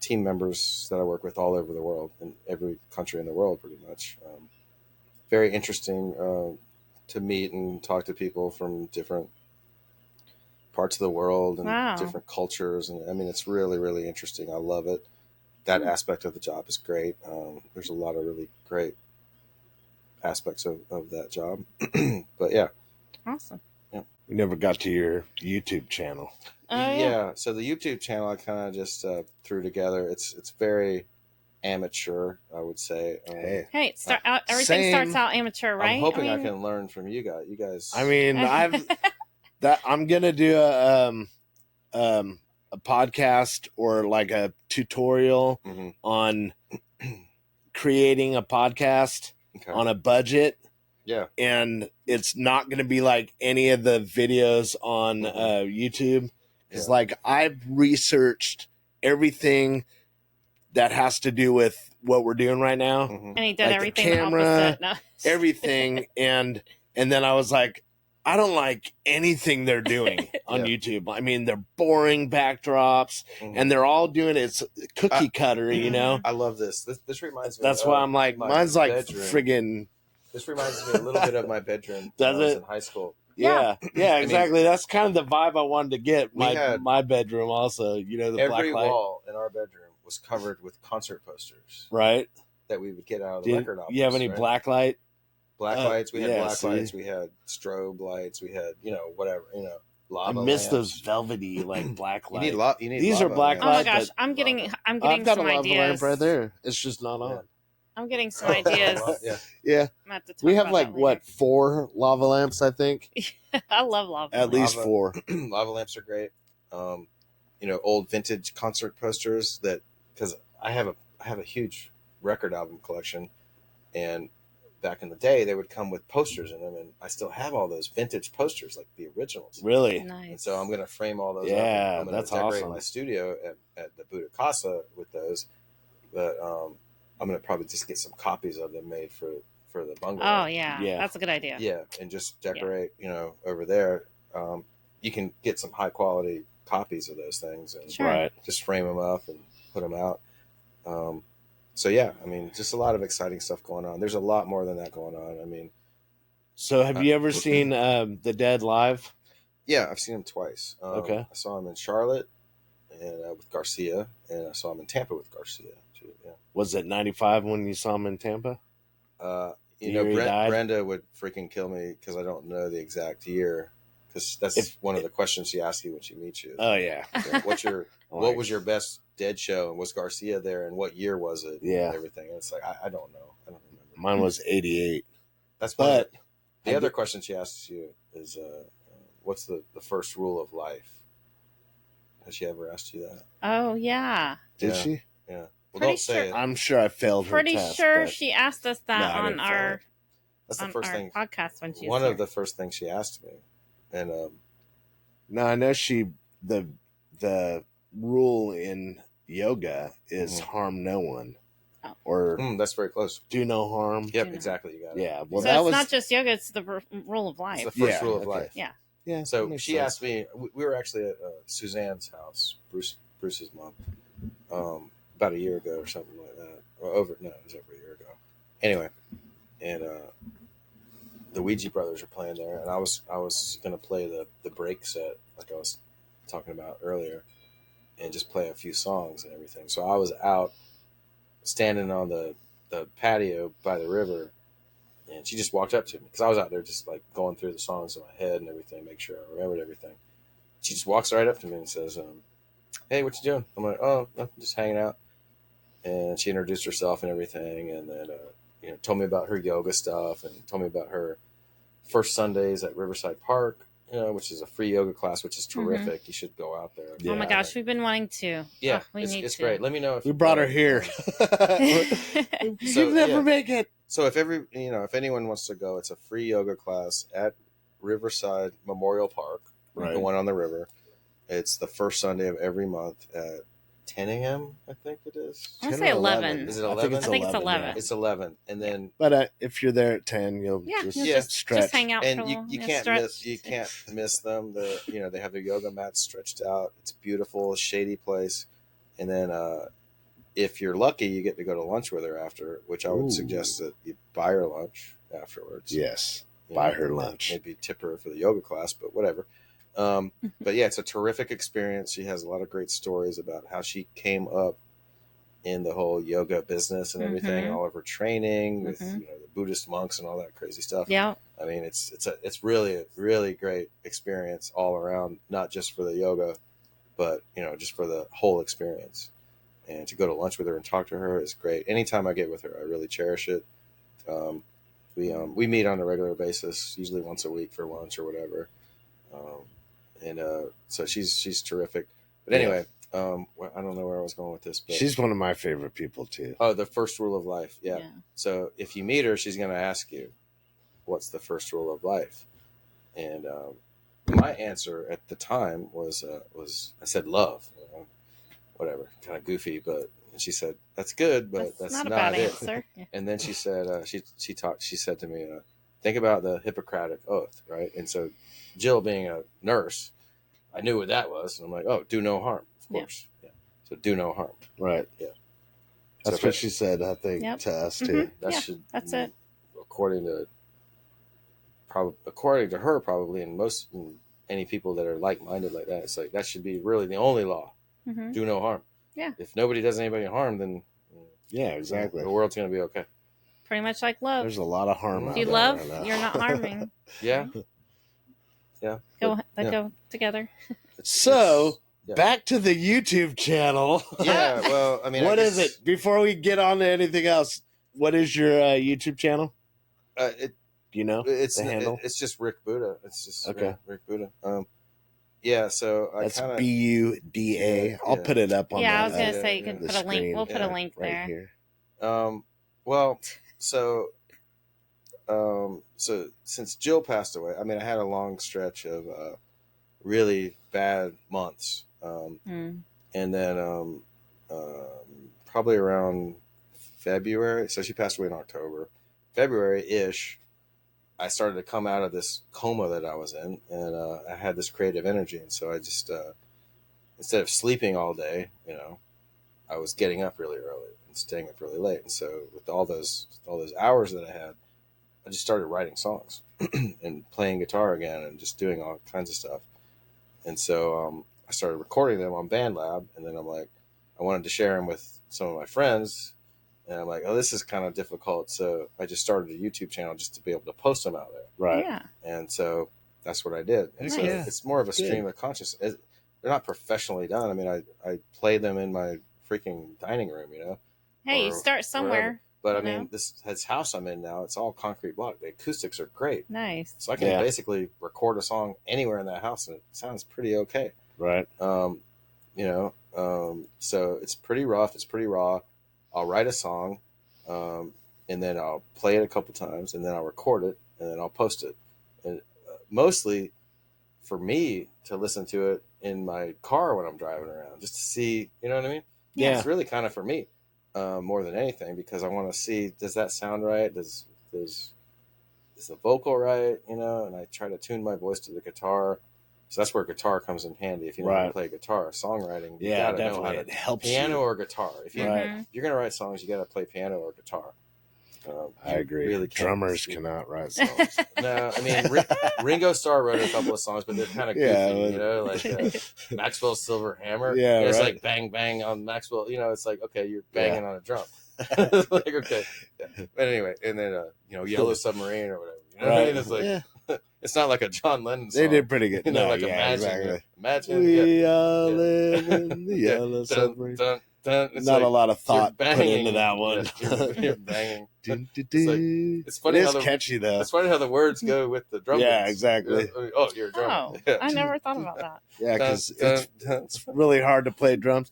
team members that I work with all over the world, in every country in the world, pretty much. Very interesting to meet and talk to people from different parts of the world and different cultures, and I mean, it's really, really interesting. I love it. That aspect of the job is great. There's a lot of really great aspects of that job. But yeah. Awesome. Yeah. We never got to your YouTube channel. Yeah. So the YouTube channel I kind of just threw together. It's very amateur, I would say. Hey, everything starts out amateur, right? I'm hoping I can learn from you guys. You guys. I mean, I'm gonna do a podcast or like a tutorial on creating a podcast on a budget. Yeah. And it's not going to be like any of the videos on YouTube. Because like I've researched everything that has to do with what we're doing right now. And he did like everything the camera, opposite. No. everything. And then I was like, I don't like anything they're doing on YouTube. I mean, they're boring backdrops, and they're all doing it's cookie cutter, you know? I love this. This reminds me. That's why I'm like, mine's like friggin'. This reminds me a little bit of my bedroom when I was in high school. Yeah, exactly. I mean, that's kind of the vibe I wanted to get. My bedroom also, you know, the every black light. wall in our bedroom was covered with concert posters. Right. That we would get out of the record office. You have any black light? Black lights. We had black lights. We had strobe lights. We had, lava. I miss those velvety like black lights. You need these are black lights. Oh my gosh, I'm getting I've got some a lava ideas. lamp right there. It's just not on. I'm getting some ideas. Yeah. We have like 4 lava lamps, I think. I love lava. At least 4. Lava lamps are great. Old vintage concert posters because I have a huge record album collection, and back in the day they would come with posters in them, and I still have all those vintage posters, like the originals. Really? Nice. And so I'm gonna frame all those. Yeah, up. I'm that's gonna decorate awesome. my studio at the Buda Casa with those, but I'm gonna probably just get some copies of them made for the bungalow. Oh yeah, that's a good idea. Yeah, and just decorate, over there. You can get some high quality copies of those things and just frame them up and put them out. So yeah, I mean, just a lot of exciting stuff going on. There's a lot more than that going on. I mean, So have you ever seen the Dead live? Yeah, I've seen him twice. Okay. I saw him in Charlotte and with Garcia, and I saw him in Tampa with Garcia too. Yeah. Was it 95 when you saw him in Tampa? You know, Brenda would freaking kill me because I don't know the exact year. Because that's one of the questions she asks you when she meets you. Oh yeah. What was your best Dead show, and was Garcia there, and what year was it? Yeah. And everything. And it's like I don't know. I don't remember. Mine was 88. That's but the other question she asks you is, what's the first rule of life? Has she ever asked you that? Oh yeah. Did she? Yeah. Well, Pretty don't say it. I'm sure I failed her Pretty test. sure she asked us that No, on our That's the first thing. podcast when she was One here. of the first things she asked me, and No, I know the rule in yoga is harm no one. Oh. Or that's very close. Do no harm. Yep, exactly. You got it. Yeah. Well, so it's not just yoga; it's the rule of life. It's the first rule of life. Yeah. Yeah. So she asked me. We were actually at Suzanne's house, Bruce's mom, about a year ago or something like that. Or it was over a year ago. Anyway, and the Ouija brothers were playing there, and I was going to play the break set like I was talking about earlier, and just play a few songs and everything. So I was out standing on the patio by the river, and she just walked up to me because I was out there just like going through the songs in my head and everything, make sure I remembered everything. She just walks right up to me and says, "Hey, what you doing?" I'm like, "Oh, nothing, just hanging out." And she introduced herself and everything, and then told me about her yoga stuff and told me about her first Sundays at Riverside Park, which is a free yoga class, which is terrific. You should go out there. Yeah. Oh my gosh, we've been wanting to. Yeah, we need it's to. great. Let me know if we brought her here. You'll never make it. So if if anyone wants to go, it's a free yoga class at Riverside Memorial Park, right? The one on the river. It's the first Sunday of every month at 10 a.m. I think it is. I want to say 11. Is it 11? I think it's 11. Yeah. It's 11, and then. But if you're there at 10, you'll just stretch. Just hang out, and for a little, you can't miss them. They have their yoga mats stretched out. It's beautiful, shady place, and then if you're lucky, you get to go to lunch with her after, which I would suggest that you buy her lunch afterwards. Yes, buy her lunch. Maybe tip her for the yoga class, but whatever. But yeah, it's a terrific experience. She has a lot of great stories about how she came up in the whole yoga business and everything, and all of her training with the Buddhist monks and all that crazy stuff. Yeah, I mean, it's really a really great experience all around, not just for the yoga, but just for the whole experience. And to go to lunch with her and talk to her is great. Anytime I get with her, I really cherish it. We meet on a regular basis, usually once a week for lunch or whatever. So she's terrific. But anyway, I don't know where I was going with this. But she's one of my favorite people too. Oh, the first rule of life. Yeah. So if you meet her, she's going to ask you, "What's the first rule of life?" And my answer at the time was I said love. Whatever, kind of goofy, but she said that's good, but that's not a bad it. answer. Yeah. And then she said she said to me, think about the Hippocratic Oath, right? And so Jill, being a nurse, I knew what that was, and I'm like, oh, do no harm, of course. Yeah. So do no harm, right? Yeah. That's what she said, I think, to us too. That's it. According to her, probably, and any people that are like-minded like that, it's like that should be really the only law. Do no harm. Yeah. If nobody does anybody harm, then exactly. The world's going to be okay. Pretty much like love. There's a lot of harm. If you love, you're not harming. Yeah. They go together. So back to the YouTube channel. Yeah. Well, I mean, what is it? Before we get on to anything else, what is your YouTube channel? Do you know? It's the handle. It's just Rick Buda. It's just Rick Buda. Yeah, so that's Buda. I'll put it up on. I was gonna say you can put a link. We'll put a link right there. Here. Well, so since Jill passed away, I mean, I had a long stretch of really bad months, and then probably around February. So she passed away in October, February-ish. I started to come out of this coma that I was in, and I had this creative energy. And so I just, instead of sleeping all day, I was getting up really early and staying up really late. And so with all those hours that I had, I just started writing songs. and playing guitar again and just doing all kinds of stuff. And so I started recording them on BandLab, and then I'm like, I wanted to share them with some of my friends, and I'm like, oh, this is kind of difficult. So I just started a YouTube channel just to be able to post them out there. Right. Yeah. And so that's what I did. And so it's more of a stream of consciousness. They're not professionally done. I mean, I play them in my freaking dining room, you know. Hey, you start somewhere. Wherever. But I mean, this house I'm in now, it's all concrete block. The acoustics are great. Nice. So I can basically record a song anywhere in that house, and it sounds pretty okay. Right. You know, so it's pretty rough. It's pretty raw. I'll write a song, and then I'll play it a couple times, and then I'll record it, and then I'll post it. And mostly for me to listen to it in my car when I'm driving around, just to see, you know what I mean? Yeah. It's really kind of for me. More than anything, because I want to see, does that sound right? Is the vocal right? You know, and I try to tune my voice to the guitar. So that's where guitar comes in handy. If you know how to play guitar, songwriting, you gotta know how to it helps piano you. or guitar. If you, if you're gonna write songs, you gotta play piano or guitar. I agree. Really drummers cannot write songs. No, I mean Ringo Starr wrote a couple of songs, but they're kind of goofy, you know, like Maxwell's Silver Hammer. Yeah, it's like bang bang on Maxwell. You know, it's like, okay, you're banging on a drum. Like, okay, but anyway, and then you know, Yellow Submarine or whatever. You know what I mean? It's like it's not like a John Lennon song. They did pretty good. You know, like imagine we all live in the Yellow Submarine. It's not like, a lot of thought put into that one. You're banging. It's funny how catchy though. It's funny how the words go with the drum. Yeah, exactly. Oh, you're a drummer. I never thought about that. Yeah, because it's really hard to play drums.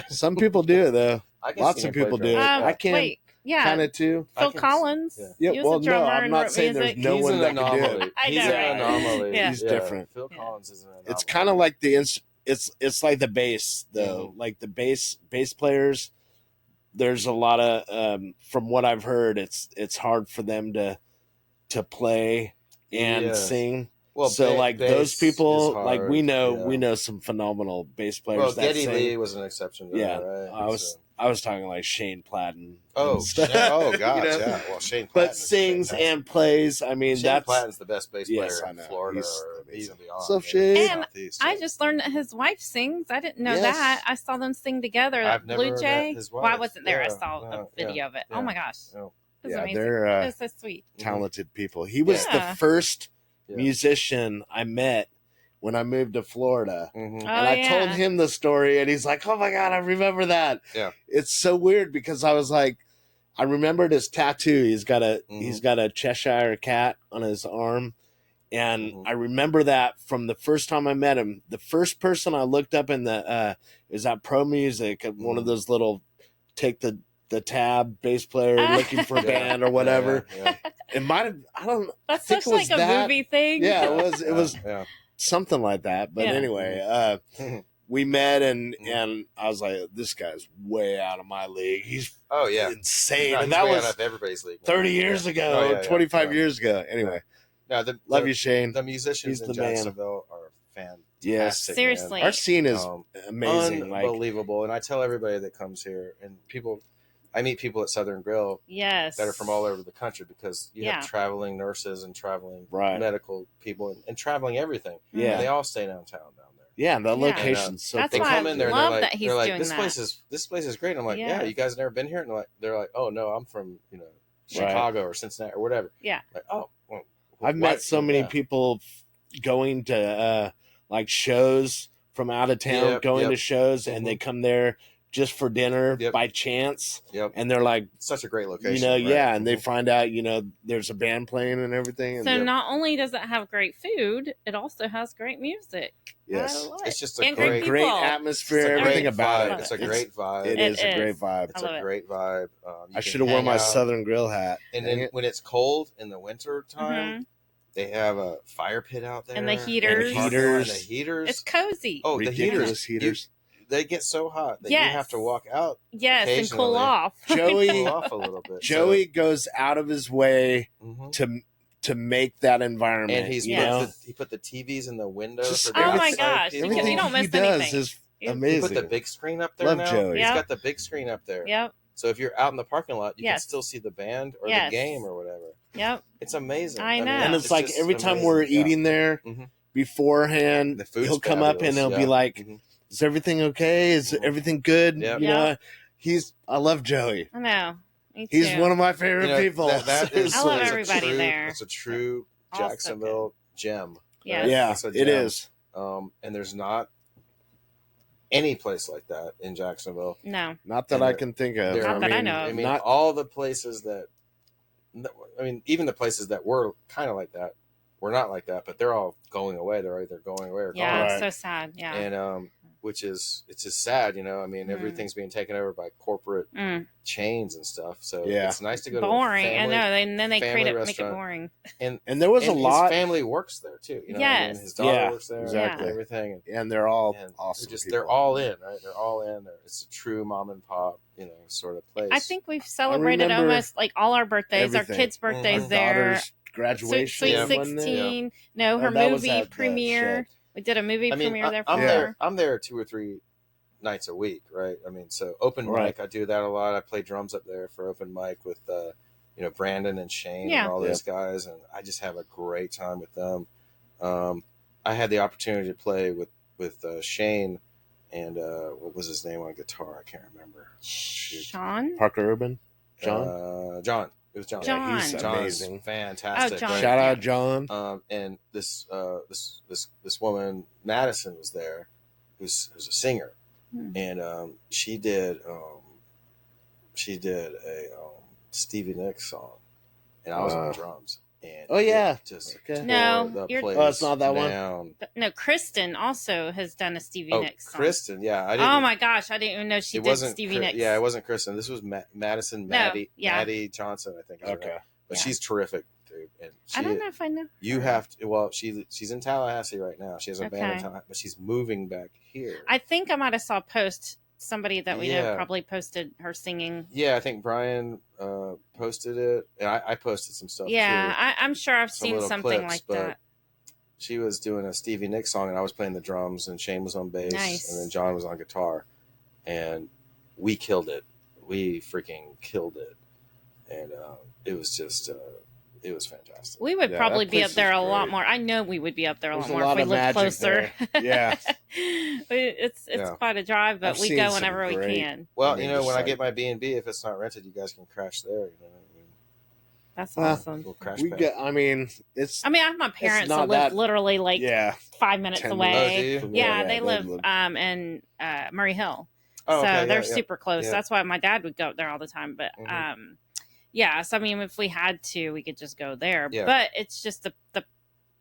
Some people do it though. Lots of people do it. I can't. Wait, kind of too. Phil Collins. Yeah, well, no, I'm not saying there's no one that can do it. He's an anomaly. He's different. Phil Collins is an anomaly. It's kind of like it's like the bass though. Like the bass players, there's a lot of from what I've heard, it's hard for them to play and sing. Well, so like those people, like we know some phenomenal bass players. Well, that Geddy sing. Lee was an exception to that, right? I was talking like Shane Platten. Oh gosh, you know? Yeah. Well, Shane Platten, but sings and plays. I mean, Shane Platten's the best bass player in Florida or even beyond. So Shane. And I just learned that his wife sings. I didn't know that. I saw them sing together. I've never Blue Jay. met his wife. Well, I wasn't there. I saw a video of it. Oh my gosh, it was amazing. They're it was so sweet. Talented people. He was the first musician I met when I moved to Florida. And I told him the story and he's like, oh my God, I remember that. Yeah. It's so weird because I was like, I remembered his tattoo. He's got a Cheshire cat on his arm. And I remember that from the first time I met him. The first person I looked up in the is at Pro Music, one of those little take the tab bass player looking for a band or whatever. It might have, I don't know. That's such like a movie thing. Yeah, it was something like that. But anyway, we met and I was like, this guy's way out of my league. He's insane. No, and that was out of everybody's league. 30 years ago, 25 years ago. Anyway. No, love you, Shane. The musicians in Jacksonville are fantastic. Yes, seriously. Our scene is amazing, unbelievable. And I tell everybody that comes here, and I meet people at Southern Grill, that are from all over the country because you have traveling nurses and traveling medical people and traveling everything. Yeah, and they all stay downtown down there. Yeah, and the location's so. That's they why come in there. Love and that he's doing this place is great. And I'm like, yeah, you guys never been here? And they're like, oh no, I'm from Chicago or Cincinnati or whatever. Yeah. Like, oh. Well, I've met so many people going to like shows from out of town, going to shows, and they come there just for dinner by chance. And they're like, such a great location. And they find out, there's a band playing and everything. So not only does it have great food, it also has great music. Yes. It's just a great atmosphere, everything about it. It's a great vibe. It is a great vibe. It's a great vibe. I should have worn my Southern Grill hat. And then when it's cold in the winter time, they have a fire pit out there. And the heaters. It's cozy. Oh, the heaters. They get so hot that you have to walk out. Yes, and cool off. Joey, cool off a little bit. Joey goes out of his way to make that environment. And he put the TVs in the window. Oh my gosh! Because you don't miss anything. Is amazing. He put the big screen up there. Love now. Joey. He's got the big screen up there. Yep. So if you're out in the parking lot, you can still see the band or the game or whatever. Yep. It's amazing. I know. And it's like just every time amazing. we're eating there beforehand, The food's he'll come up and he'll be like, "Is everything okay? Is everything good?" Yep. You know, I love Joey. I know. Me too. He's one of my favorite people. That is, I love that's everybody there. there. It's a true Jacksonville gem. Yes. Right? Yeah, It's a it gem. is. And there's not any place like that in Jacksonville. No. Not that I can think of. Not that I know of. I mean, not all the places that, even the places that were kind of like that were not like that, but they're all going away. They're either going away or Yeah, gone. it's so sad. Yeah. And it's just sad, you know. I mean, everything's being taken over by corporate chains and stuff. So it's nice to go boring. to a family, I know. And then they make it boring. And there was a lot. His family works there too. You know, yes. I mean, his daughter works there. Exactly. And everything. And they're all awesome. They're all in, right? They're all in. It's a true mom and pop, you know, sort of place. I think we've celebrated almost like all our birthdays, everything. our kids' birthdays Our there. daughter's graduation. Sweet 16. No, her movie premiere. We did a movie premiere there for her. I'm there 2 or 3 nights a week, right? I mean, so open mic, I do that a lot. I play drums up there for open mic with, Brandon and Shane and all those guys, and I just have a great time with them. I had the opportunity to play with Shane and what was his name on guitar? I can't remember. Sean? Parker Urban? John? John. It was John. Yeah, he's amazing. Fantastic. Oh, John. Right? Shout out John. And this woman, Madison, was there, who's a singer, and she did a Stevie Nicks song, and I was on drums. And it's not that one. No, Kristen also has done a Stevie Nicks song. Kristen, yeah. Oh my gosh, I didn't even know she did Stevie Nicks. Yeah, it wasn't Kristen. This was Madison Maddie Johnson, I think. Okay, but she's terrific, dude. And I don't know if I know. You have to. Well, she's in Tallahassee right now. She has a band in Tallahassee, but she's moving back here. I think I might have saw a post. Somebody that we know probably posted her singing. Yeah, I think Brian posted it, and I posted some stuff. Yeah, too. I'm sure I've seen something like that. She was doing a Stevie Nicks song, and I was playing the drums, and Shane was on bass, and then John was on guitar, and we killed it. We freaking killed it, and it was just. It was fantastic. We would probably be up there a lot more. I know we would be up there a lot more if we lived closer. Yeah. It's quite a drive, but we go whenever we can. Well, when I get my B&B, if it's not rented, you guys can crash there. You know, that's awesome. We'll crash I have my parents that live literally like 5 minutes away. They live in Murray Hill. Oh, so they're super close. Yeah. That's why my dad would go up there all the time. But so I mean, if we had to, we could just go there. Yeah. But it's just the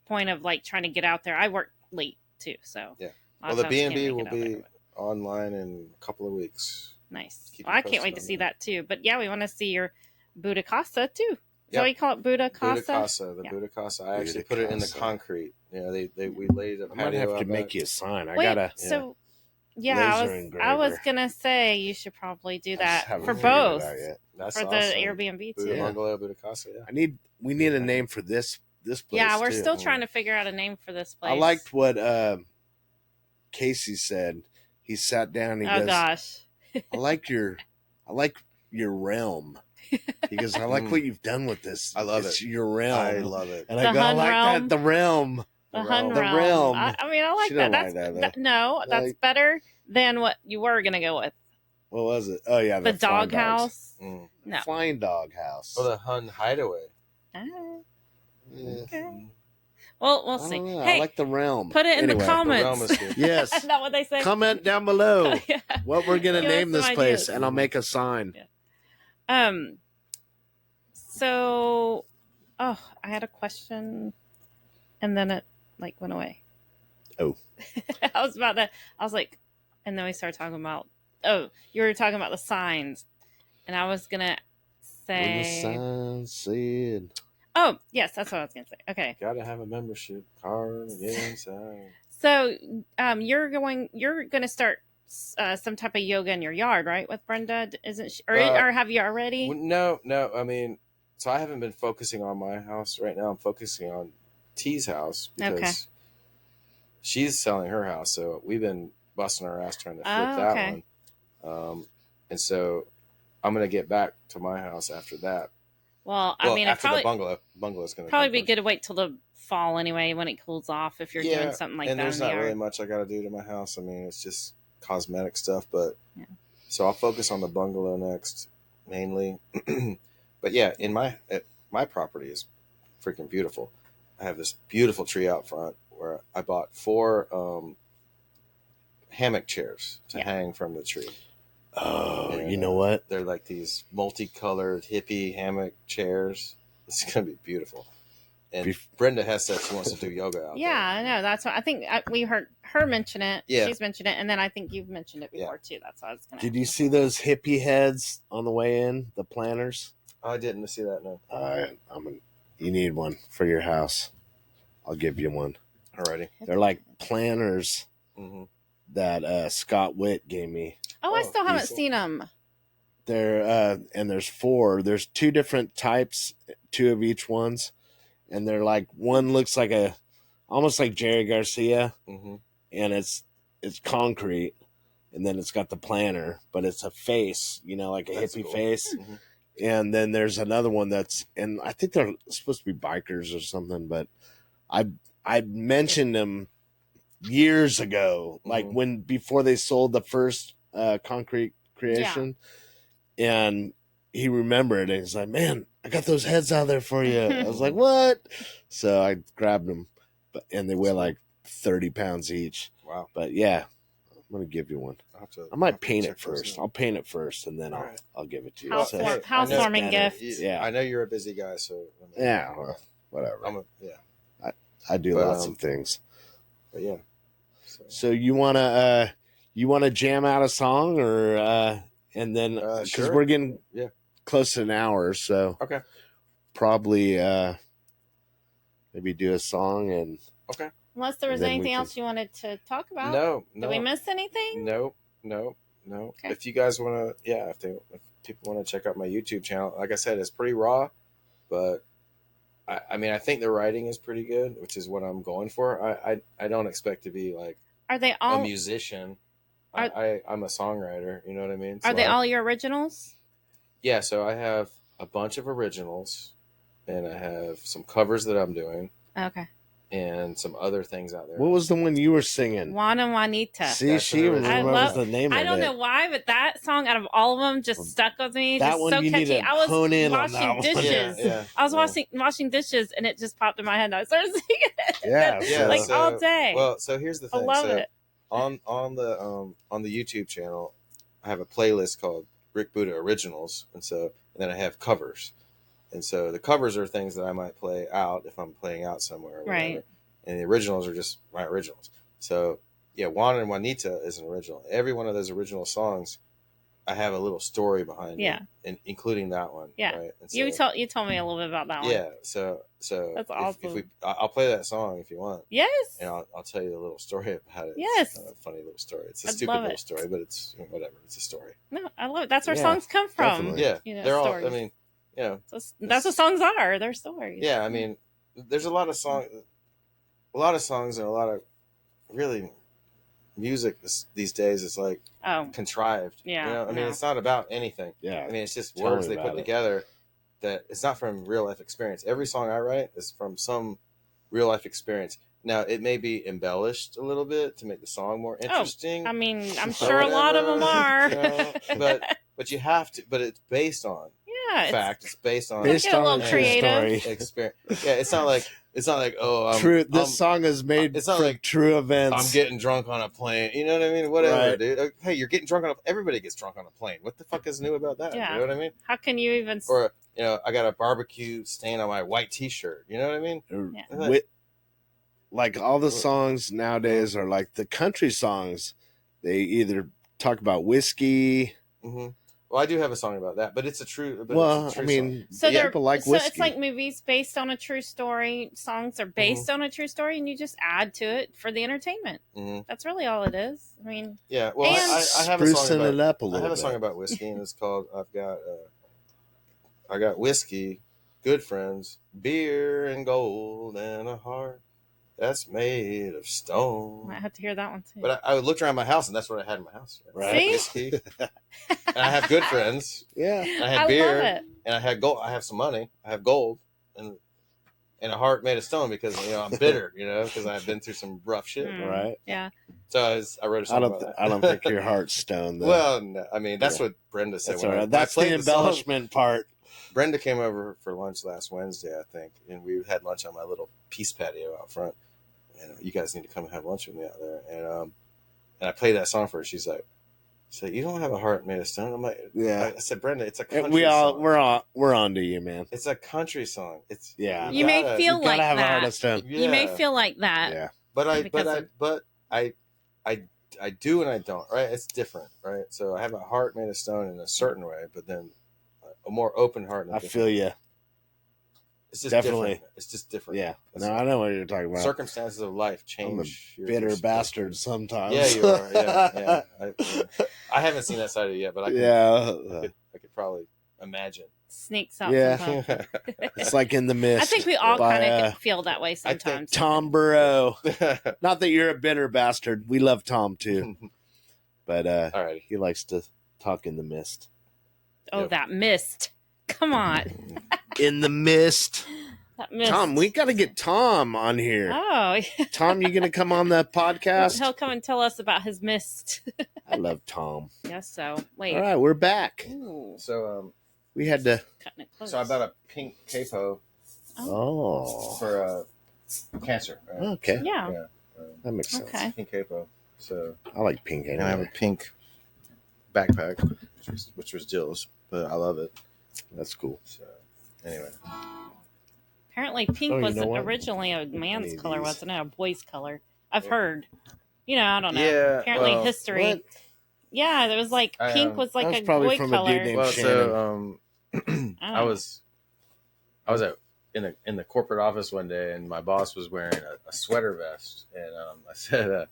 point of like trying to get out there. I work late too, so well, the B&B will be online in a couple of weeks. Nice. Well, I can't wait to see that too. But we want to see your Buda Casa too. So you call it Buda Casa? Buda Casa, Buda Casa. I actually put it in the concrete. we laid a patio. I might have to make you a sign. I was gonna say you should probably do that for both. That's for awesome. The Airbnb too. Bungalow, Buda Casa. Yeah. We need a name for this place. Yeah, we're still trying to figure out a name for this place. I liked what Casey said. He sat down. And he goes, gosh, I like your realm. He goes, I like what you've done with this. I love it. Your realm. I love it. And I go, I like that. The realm. The realm. I mean, I like that. That's better than what you were gonna go with. What was it? Oh yeah, the doghouse. No, flying doghouse. Or the Hun Hideaway. Okay. Well, we'll see. Hey, I like the realm. Put it in the comments. The realm is yes. Is that what they say? Comment down below what we're gonna name this place, and I'll make a sign. Yeah. So, I had a question, and then it went away. Oh. I was about to. I was like, and then we started talking about. Oh, you were talking about the signs, and I was gonna say. When the sign said. Oh yes, that's what I was gonna say. Okay. Gotta have a membership card and get inside. So, you're gonna start some type of yoga in your yard, right? With Brenda, isn't she? Or have you already? No. I mean, so I haven't been focusing on my house right now. I'm focusing on T's house because she's selling her house. So we've been busting our ass trying to flip that one. And so I'm gonna get back to my house after that. Well, I mean, it after probably the bungalow's going to probably be good to wait till the fall anyway when it cools off if you're doing something like and that. There's in the not really yard. much I got to do to my house. I mean, it's just cosmetic stuff, but Yeah. so I'll focus on the bungalow next mainly. But yeah, my property is freaking beautiful. I have this beautiful tree out front where I bought 4 hammock chairs to hang from the tree. Oh, And, you know what? They're like these multicolored hippie hammock chairs. It's going to be beautiful. And Brenda has said she wants to do yoga out there. Yeah, I know. That's what I think. We heard her mention it. Yeah. She's mentioned it, and then I think you've mentioned it before too. That's what I was going to. Did you see those hippie heads on the way in? The planters. I didn't see that. No. You need one for your house. I'll give you one. Alrighty. They're like planters Mm-hmm. that Scott Witt gave me. Oh, I still haven't seen them. They're and there's 4. There's 2 different types, 2 of each ones, and they're like one looks like almost like Jerry Garcia, mm-hmm. and it's concrete, and then it's got the planter, but it's a face, like a hippie cool. face. Mm-hmm. And then there's another one and I think they're supposed to be bikers or something, but I mentioned them years ago, like before they sold the first concrete creation, and he remembered, and he's like, "Man, I got those heads out there for you." I was like, "What?" So I grabbed them, and they weigh like 30 pounds each. Wow! But yeah, I'm gonna give you one. I might paint it first. I'll paint it first, and then I'll give it to you. Housewarming gift. Yeah, I know you're a busy guy, so well, whatever. I do lots of things. But yeah. So you wanna jam out a song, or and then because we're getting close to an hour, so probably maybe do a song and unless there was anything else you wanted to talk about. No. Did we miss anything? No. Okay. If you guys want to, if people want to check out my YouTube channel, like I said, it's pretty raw, but I mean, I think the writing is pretty good, which is what I'm going for. I don't expect to be like are they all a musician. I'm a songwriter. You know what I mean? Are they all your originals? Yeah. So I have a bunch of originals, and I have some covers that I'm doing. Okay. And some other things out there. What was the one you were singing? Juan and Juanita. See, she remembers the name of it. I don't know why, but that song out of all of them just stuck with me. That just one so you catchy. need to hone in on that dishes. One. I was washing dishes, and it just popped in my head, and I started singing it. Yeah. All day. Well, so here's the thing. I love it. On the YouTube channel, I have a playlist called Rick Buda Originals, and then I have covers, and so the covers are things that I might play out if I'm playing out somewhere, or whatever. Right? And the originals are just my originals. So yeah, Juan and Juanita is an original. Every one of those original songs, I have a little story behind it, and including that one. Yeah, right? And so, you told me a little bit about that one. Yeah, so that's awesome. I'll play that song if you want. Yes, and I'll tell you a little story about it. Yes, it's kind of a funny little story. It's a stupid little story, but it's whatever. It's a story. No, I love it. That's where songs come from. Definitely. Yeah, they're stories. All. I mean, that's what songs are. They're stories. Yeah, I mean, there's a lot of songs and a lot of really music these days is like contrived. Yeah, I mean, it's not about anything. Yeah, I mean, it's just words they put together that it's not from real life experience. Every song I write is from some real life experience. Now, it may be embellished a little bit to make the song more interesting. I mean, I'm sure a lot of them are. But you have to. But it's based on fact. It's based on a little creative experience. Yeah, it's not like true. This song is made from like true events. I'm getting drunk on a plane. You know what I mean? Whatever, dude. Hey, you're getting drunk on everybody gets drunk on a plane. What the fuck is new about that? Yeah. You know what I mean? How can you even? Or I got a barbecue stain on my white T-shirt. You know what I mean? Yeah. Like all the songs nowadays are like the country songs. They either talk about whiskey. Mm-hmm. Well, I do have a song about that, but it's a true. I mean, people like whiskey. It's like movies based on a true story. Songs are based on a true story, and you just add to it for the entertainment. Mm-hmm. That's really all it is. I mean, yeah. Well, I have a song about. I have a song about whiskey, and it's called I got whiskey, good friends, beer and gold, and a heart that's made of stone. Might have to hear that one too. But I looked around my house, and that's what I had in my house. Right. Whiskey. And I have good friends. Yeah. And I had beer. And I had gold. I have some money. I have gold. And a heart made of stone because, I'm bitter, because I've been through some rough shit. Right. Yeah. So I wrote a song about that. I don't think your heart's stone, though. Well, no, I mean, that's what Brenda said. That's all right. That's the embellishment part. Brenda came over for lunch last Wednesday, I think, and we had lunch on my little peace patio out front. And you guys need to come and have lunch with me out there. And I played that song for her. She's like, "So you don't have a heart made of stone?" I'm like, "Yeah." I said, "Brenda, it's a country song. We're on to you, man. It's a country song. It's You may feel like have that. A heart of stone. Yeah. You may feel like that. Yeah. But I do and I don't. Right? It's different. Right? So I have a heart made of stone in a certain way, but then a more open heart. I feel you. It's just definitely different. It's just different. Yeah. No, I know what you're talking about. Circumstances of life change. I'm a bitter bastard sometimes. Yeah, you are. Yeah. I haven't seen that side of it yet, but I could probably imagine. Sneaks out. Yeah. It's like In the Mist. I think we all kind of feel that way sometimes. Tom Burrow. Not that you're a bitter bastard. We love Tom too. But Alrighty. He likes to talk in the mist. Oh, that mist. Come on. In the mist. That mist. Tom, we got to get Tom on here. Oh. Tom, you going to come on the podcast? He'll come and tell us about his mist. I love Tom. Yes, so. Wait. All right, we're back. Ooh. So, we had to. Cutting it close. So I bought a pink capo. For cancer. Right? Okay. Yeah. That makes sense. Okay. Pink capo. So I like pink. And I have a pink backpack, which was Jill's, but I love it. That's cool. So anyway. Apparently pink was originally a man's color, wasn't it? A boy's color. I've heard. I don't know. Yeah, apparently history. What? Yeah, there was like pink was like a boy from color. A dude named Well, Shannon. so I was in the corporate office one day, and my boss was wearing a sweater vest, and I said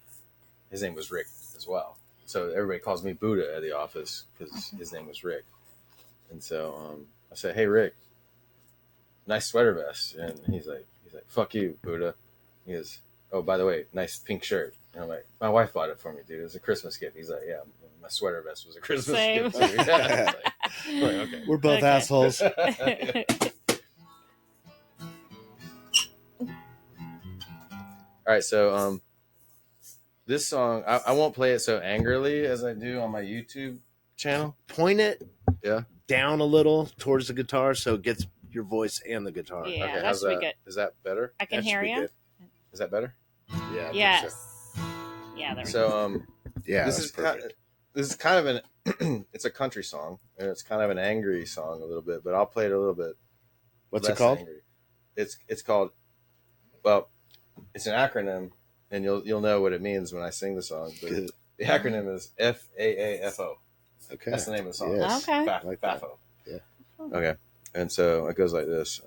his name was Rick as well. So everybody calls me Buda at the office because his name was Rick. And so I said, "Hey Rick, nice sweater vest." And he's like, "Fuck you, Buda." He goes, "Oh, by the way, nice pink shirt." And I'm like, "My wife bought it for me, dude. It was a Christmas gift." He's like, "Yeah, my sweater vest was a Christmas gift too." Yeah. Like, okay. We're both assholes. All right, so this song, I won't play it so angrily as I do on my YouTube channel. Point it down a little towards the guitar so it gets your voice and the guitar. Yeah, okay, that should be good. Is that better? I can hear you. Is that better? Yeah. Yes. Yeah. There we So this is kind of an it's a country song, and it's kind of an angry song a little bit, but I'll play it a little bit. What's it called? Angry. It's called, well, it's an acronym, and you'll know what it means when I sing the song. But the acronym is FAAFO. Okay, that's the name of the song. Yes. Okay. Like FAFO. Yeah. Okay, and so it goes like this.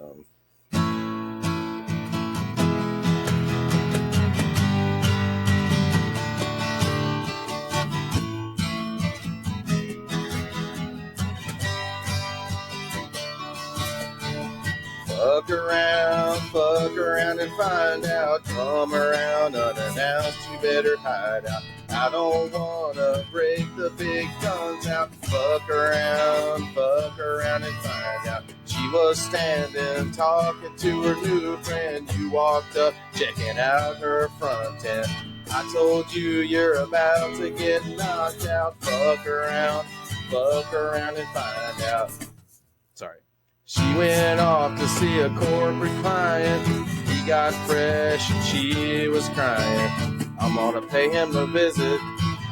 Fuck around and find out. Come around unannounced, you better hide out. I don't wanna break the big guns out. Fuck around and find out. She was standing talking to her new friend. You walked up checking out her front end. I told you you're about to get knocked out. Fuck around and find out. Sorry. She went off to see a corporate client. He got fresh and she was crying. I'm gonna pay him a visit,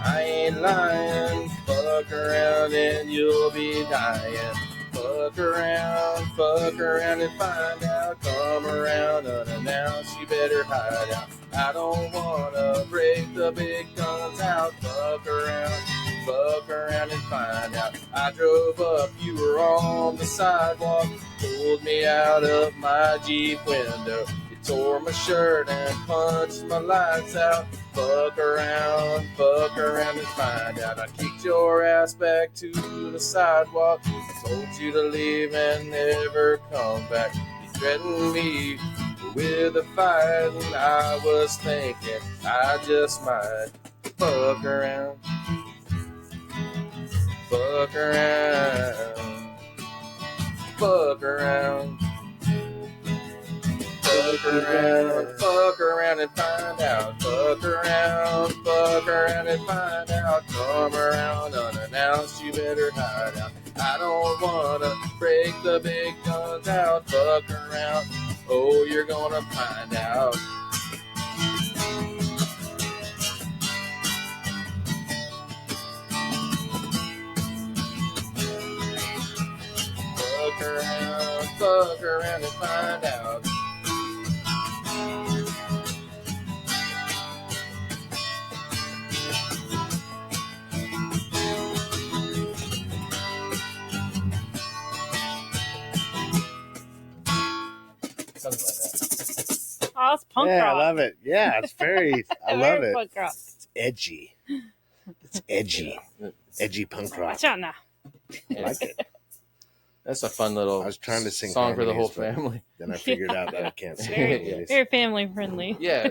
I ain't lying. Fuck around and you'll be dying. Fuck around and find out. Come around unannounced, you better hide out. I don't wanna break the big guns out. Fuck around and find out. I drove up, you were on the sidewalk. Pulled me out of my Jeep window. You tore my shirt and punched my lights out. Fuck around and find out. I kicked your ass back to the sidewalk. Told you to leave and never come back. You threatened me with the fight, and I was thinking I just might fuck around, fuck around, fuck around, fuck around and find out, fuck around and find out, come around unannounced, you better hide out. I don't wanna break the big guns out, fuck around, oh, you're gonna find out. Fuck around and find out. Something like that. Oh, it's punk Yeah, rock. I love it. Yeah, it's very. I love Very it. punk rock. It's edgy. It's edgy. Yeah. Edgy punk rock. Watch out now. I like it. That's a fun little I was trying to sing song for the whole harmonies, but family. Then I figured out that I can't sing Very, harmonies. very family friendly. Yeah,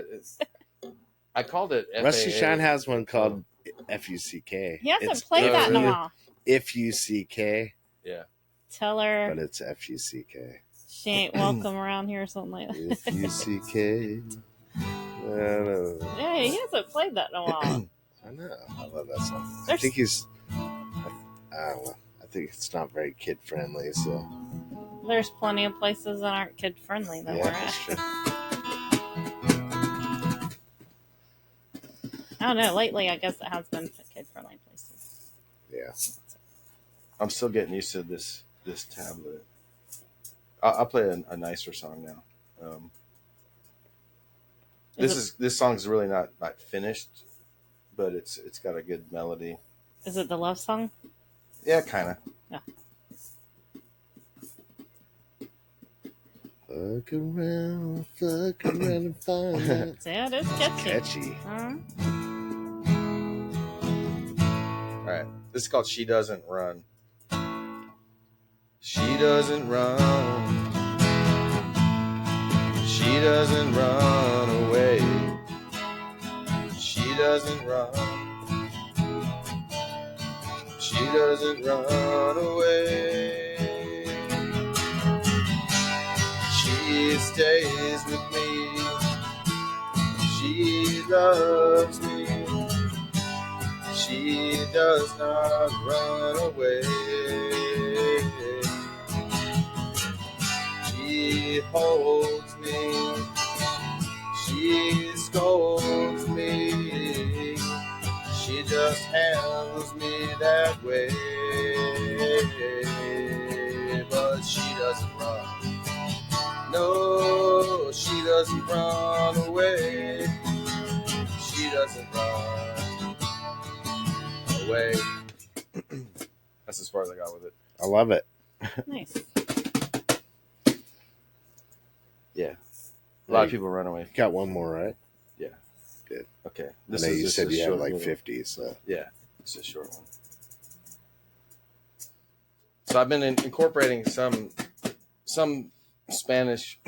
I called it Rusty FAA. Shine has one called FUCK. He hasn't It's played that in a while. FUCK, Yeah. Tell her but it's FUCK. she ain't welcome around here or something like that. FUCK. Yeah, he hasn't played that in a while. I know. I love that song. I There's- think he's. I don't know. I think it's not very kid friendly. So There's plenty of places that aren't kid friendly that we're yeah, at. that's true. I don't know. Lately, I guess it has been kid friendly places. Yeah. I'm still getting used to this tablet. I'll play a nicer song now. This song's really not finished, but it's got a good melody. Is it the love song? Yeah, kind of. Yeah. Fuck around and find out. Yeah, it is catchy. Catchy. Uh-huh. All right. This is called She Doesn't Run. She doesn't run. She doesn't run away. She doesn't run. She doesn't run away. She stays with me. She loves me. She does not run away. She holds me. She scolds me. She just handles me that way. But she doesn't run. No, she doesn't run away. She doesn't run away. That's as far as I got with it. I love it. Nice. Yeah. A lot of people run away. You got one more, right? Yeah. Good. Okay. I know you just said a you had short like little- 50, so. Yeah. It's a short one. So I've been incorporating some Spanish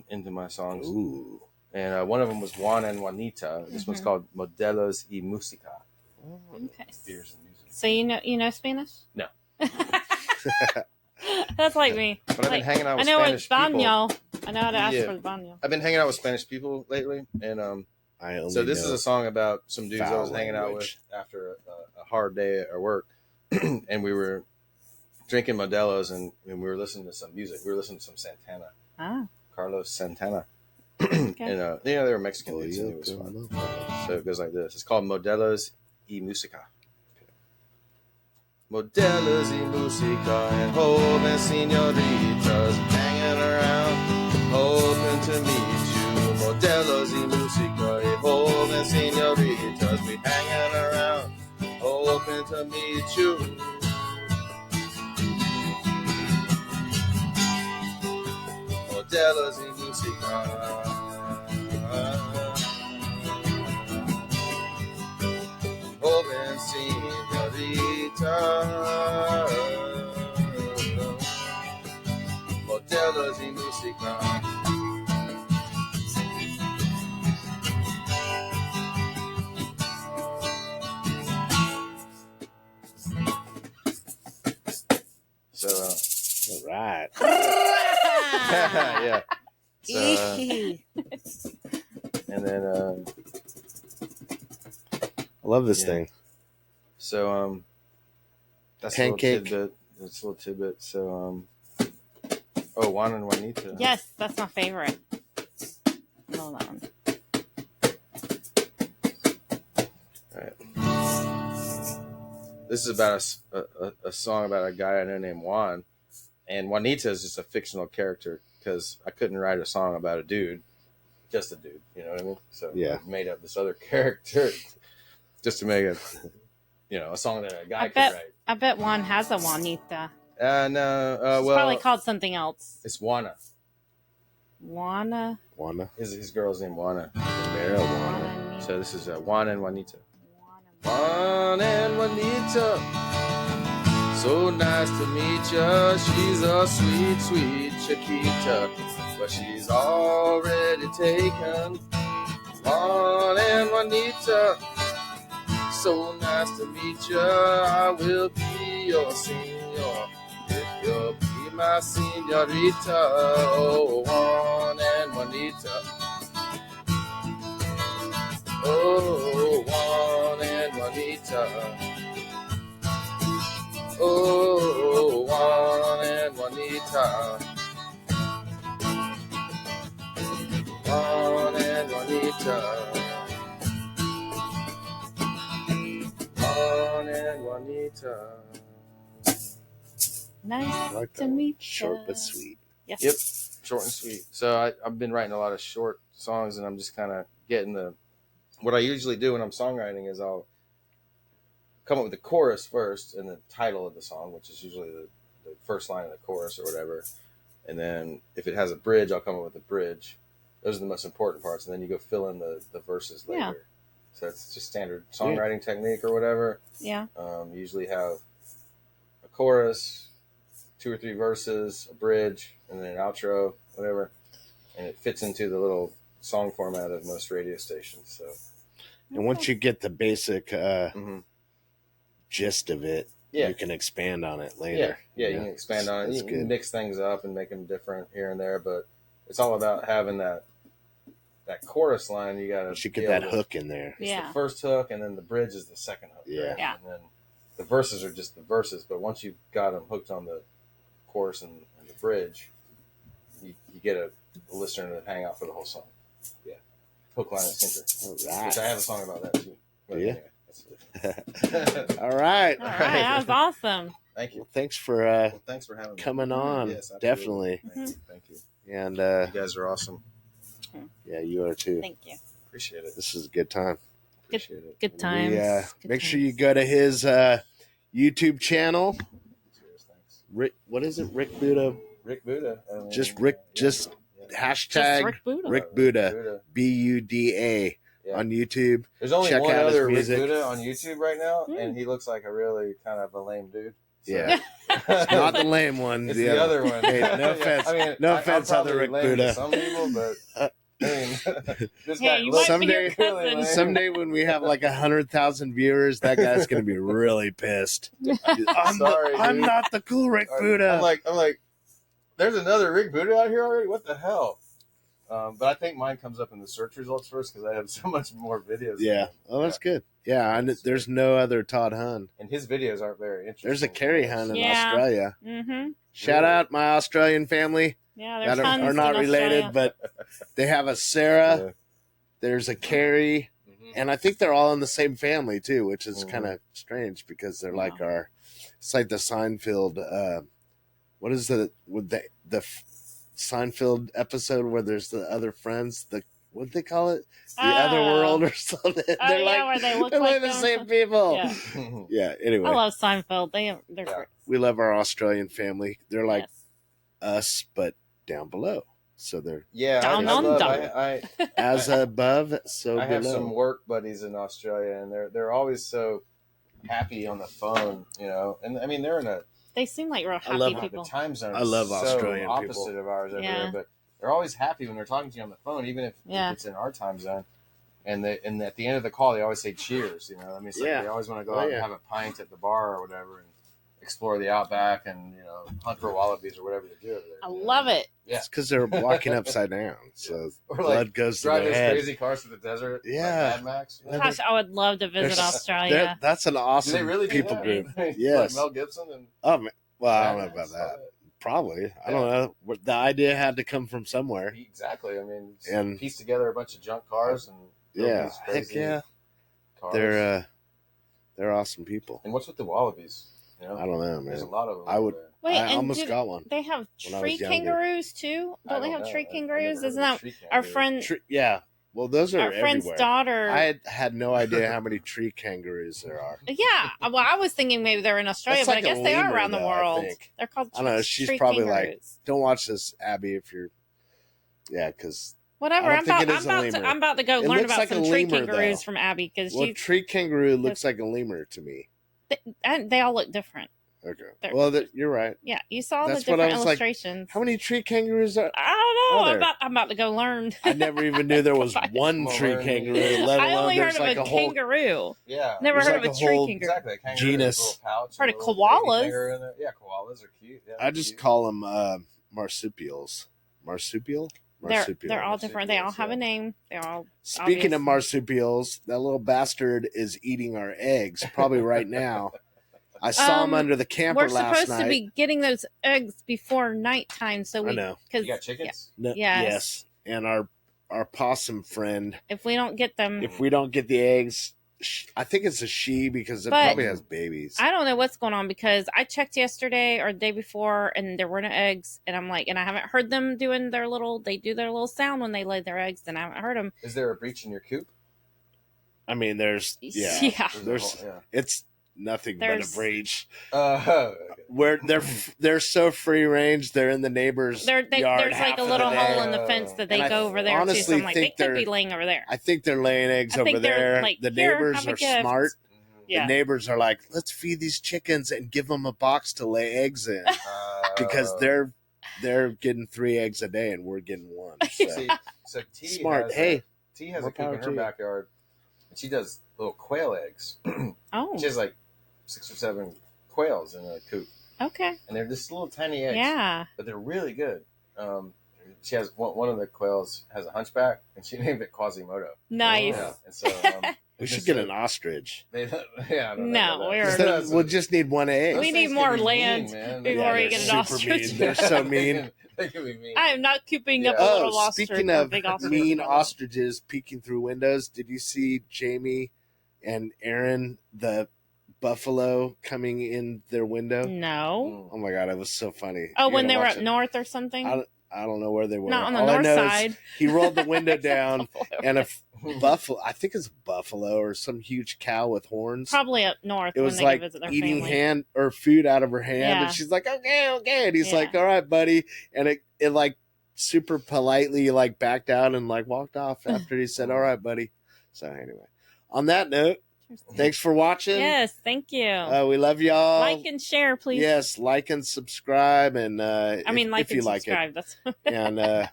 into my songs. Ooh. And one of them was Juan and Juanita. This one's called Modelos y Música. Okay. Beers and music. So you know Spanish? No. That's like me. But I've been hanging out with I know Spanish it's people. baño. I know how to ask Yeah. for the baño. I've been hanging out with Spanish people lately, and I only so this is know a song about some dudes I foul was hanging out with language. after a hard day at work, and we were drinking Modelo's and we were listening to some music. We were listening to some Santana, Ah, Carlos Santana, okay. and they were Mexican dudes, and it was fun. So it goes like this. It's called Modelos y Música. Modelos y música and joven señoritas hanging around, hoping to meet you. Modelos y música y joven señoritas be hanging around, hoping to meet you. Modelos y música. Joven señorita, modelos y música, right. Yeah. So, and then I love this Yeah. thing. so that's Pancake. a little tidbit. That's a little tidbit. So Juan and Juanita. Yes, that's my favorite. Hold on. All right. This is about a song about a guy I know named Juan, and Juanita is just a fictional character because I couldn't write a song about a dude, just a dude. You know what I mean? So Yeah. I made up this other character just to make it, a song that a guy could write. I bet Juan has a Juanita. No, It's well, probably called something else. it's Juana. Juana. His girl's name Juana. Marijuana. So this is Juan and Juanita. Juana. Juan and Juanita, so nice to meet ya. She's a sweet, sweet Chiquita, but she's already taken. Juan and Juanita, so nice to meet ya. I will be your senor if you'll be my senorita. Oh, Juan and Juanita. Oh, Juan and Juanita. Oh, Juan and Juanita. Juan and Juanita. Juan and Juanita. Nice Like to that one. meet Short ya. but sweet. Yes. Yep, short and sweet. So I've been writing a lot of short songs, and I'm just kind of getting what I usually do when I'm songwriting is I'll come up with the chorus first and the title of the song, which is usually the first line of the chorus or whatever. And then if it has a bridge, I'll come up with a bridge. Those are the most important parts. And then you go fill in the verses later. Yeah. So it's just standard songwriting technique or whatever. Yeah. You usually have a chorus, 2 or 3 verses, a bridge, and then an outro, whatever. And it fits into the little song format of most radio stations. So, And once you get the basic mm-hmm. gist of it, Yeah. you can expand on it later. Yeah, you can expand on it. That's You can good. mix things up and make them different here and there, but it's all about having that chorus line. You got to You should get that hook in there. It's Yeah. the first hook, and then the bridge is the second hook. Yeah. Right? Yeah. And then the verses are just the verses, but once you've got them hooked on the chorus and the bridge, you get a listener to hang out for the whole song. Yeah. Hook, line, and sinker. All Which right. I have a song about that too. But Yeah. anyway, that's All right. All right. That was awesome. Thank you. Well, thanks for Well, thanks for having me. coming on. Yes, Definitely. absolutely. Thank you. And You guys are awesome. yeah, you are too. Thank you. Appreciate it. This is a good time. Appreciate it. Good times. We, Good make sure times. you go to his YouTube channel. Cheers, thanks. Rick, what is it? Rick Buda. Rick Buda. Just Rick. Just hashtag Just Rick Buda. Rick Buda. Buda Yeah. on YouTube. There's only Check one out his other Rick music. Buda on YouTube right now, Mm. and he looks like a really kind of a lame dude. So- Yeah. Not the lame one. It's the other one. Hey, no offense. No offense, I'm other probably Rick lame to Buda. some people, but I mean, this Hey, guy you looks might be your Someday- really cousin. lame. Someday when we have like 100,000 viewers, that guy's gonna be really pissed. I'm Sorry, I'm dude. not the cool Rick Buda. I'm like, there's another Rick Buda out here already. What the hell? But I think mine comes up in the search results first because I have so much more videos. than Yeah. him. Oh, that's good. Yeah, and there's no other Todd Hun. And his videos aren't very interesting. There's a Carrie Hun in Yeah. Australia. Mm-hmm. Shout out my Australian family Yeah, there's that tons are not in related, Australia. but they have a Sarah. Yeah. There's a Carrie, Mhm. and I think they're all in the same family too, which is Mhm. kind of strange because they're Yeah. like it's like the Seinfeld. What is the Seinfeld episode where there's the other friends? What do they call it? The other world or something. Oh, They're yeah, where they look they're like the them. same people. Yeah. Yeah. Anyway, I love Seinfeld. They're Yeah. great. we love our Australian family. They're like Yes. us, but down below. So they're Yeah, Down I love, under. I as above, so I have below. some work buddies in Australia, and they're always so happy on the phone, And I mean, they're in a They seem like real happy love the people. time zone. I love is so Australian opposite people. of ours over Yeah. there, but they're always happy when they're talking to you on the phone, even if Yeah. it's in our time zone. And at the end of the call, they always say cheers. I mean, it's like Yeah. they always want to go Oh, out yeah. and have a pint at the bar or whatever. And explore the outback and hunt for wallabies or whatever they do over there. I love it. Yeah, It's because they're walking upside down, so or blood goes to drive their those head. crazy cars through the desert. Yeah. like Mad Max. Gosh, I would love to visit Australia. That's an Do awesome they really do people that? group. Like Yes. Mel Gibson and Oh, man. Well, I don't know Mad about Max, that. Probably. I don't know. The idea had to come from somewhere. Exactly. I mean, And piece together a bunch of junk cars and yeah, these heck crazy yeah, cars. they're awesome people. And what's with the wallabies? I don't know, man. There's a lot of them. I would. There. Wait, I and almost got one. They have when I tree was younger. kangaroos too. Don't they have know. tree I kangaroos? never Isn't heard of that a tree our kangaroo. friend? Yeah. Well, those are Our friend's everywhere. daughter. I had no idea how many tree kangaroos there are. Yeah, well, I was thinking maybe they're in Australia, That's but like I a guess they are lemur, around the though, I world. think. They're called. I don't know. She's tree probably kangaroos. like, don't watch this, Abby, if you're. Yeah, because. Whatever. I don't think it is a lemur. I'm about to go It learn looks about like a some tree lemur, kangaroos though. from Abby because Well, tree kangaroo looks like a lemur to me. they all look different. Okay. Well, you're right. Yeah, you saw That's the what I different was like, illustrations. How many tree kangaroos are? I don't know. there? I'm about to go learn. I never even knew there was one tree learn. kangaroo, let I alone only heard there's of like a whole kangaroo. Yeah. Never There's heard like of a a tree whole kangaroo. Exactly. A kangaroo genus. has a little pouch Heard and of a little baby koalas. kangaroo in it. Yeah, koalas are cute. Yeah, I just call them marsupials. Marsupial? They're all different. They all have a name. They're all. Speaking obvious. of marsupials, that little bastard is eating our eggs probably right now. I saw him under the camper We're last supposed night. to be getting those eggs before nighttime, so I know. You got chickens? Yes. And our possum friend, if we don't get them, if we don't get the eggs, I think it's a she because it But- probably has babies. I don't know what's going on because I checked yesterday or the day before and there were no eggs, and I'm like, and I haven't heard them doing their little. They do their little sound when they lay their eggs, and I haven't heard them. Is there a breach in your coop? I mean, there's Yeah. it's nothing but a breach. Okay. Where they're so free range, they're in the neighbor's yard. There's like half a of little the hole day. in the fence that they And I go over there to. So honestly I'm like, they think could be they're- laying over there. I think they're laying eggs I over think they're there. like, The "Here, neighbors have a are gift." smart. Yeah. The neighbors are like, let's feed these chickens and give them a box to lay eggs in because they're getting 3 eggs a day and we're getting 1. So. So T Smart. T has more a coop power in to her you. backyard, and she does little quail eggs. Oh, She has like 6 or 7 quails in a coop, okay. and they're just little tiny eggs. Yeah. But they're really good. She has one of the quails has a hunchback, and she named it Quasimodo. Nice. Yeah, and so We should get an ostrich. I don't No, know we're- that. We'll just need 1 egg. We Those need things more can be land mean, man. before Yeah, we they're get an super ostrich. mean. They're so mean. They can be mean. I am not cooping up a Oh, little ostrich. speaking or a of big ostrich. mean ostriches peeking through windows, did you see Jamie and Aaron, the buffalo, coming in their window? No. Oh my god, it was so funny. Oh, You when gotta they were watch up it. north or something? I don't know where they were. Not on the All I north know is side. he rolled the window down, and a buffalo, I think it's a buffalo or some huge cow with horns. Probably up north It when was they like go visit their eating family. hand or food out of her hand, Yeah. and she's like, okay, and he's Yeah. like, all right, buddy, and it like super politely like backed out and like walked off after he said, all right, buddy. So anyway, on that note, thanks for watching. Yes, thank you. We love y'all. Like and share, please. Yes, like and subscribe, and I mean, like if you and like subscribe. it, That's and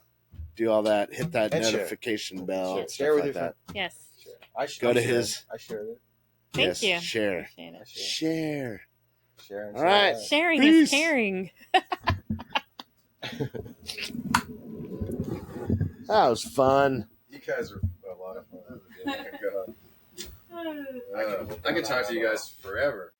do all that. Hit that And share. notification bell. and Share with stuff your like that. yes. Go to I shared his- it. I shared it. Thank Yes, you. Share. Appreciate it. Share. Share and All right. share. Sharing Peace. is caring. That was fun. You guys are a lot of fun. I could talk to you guys forever.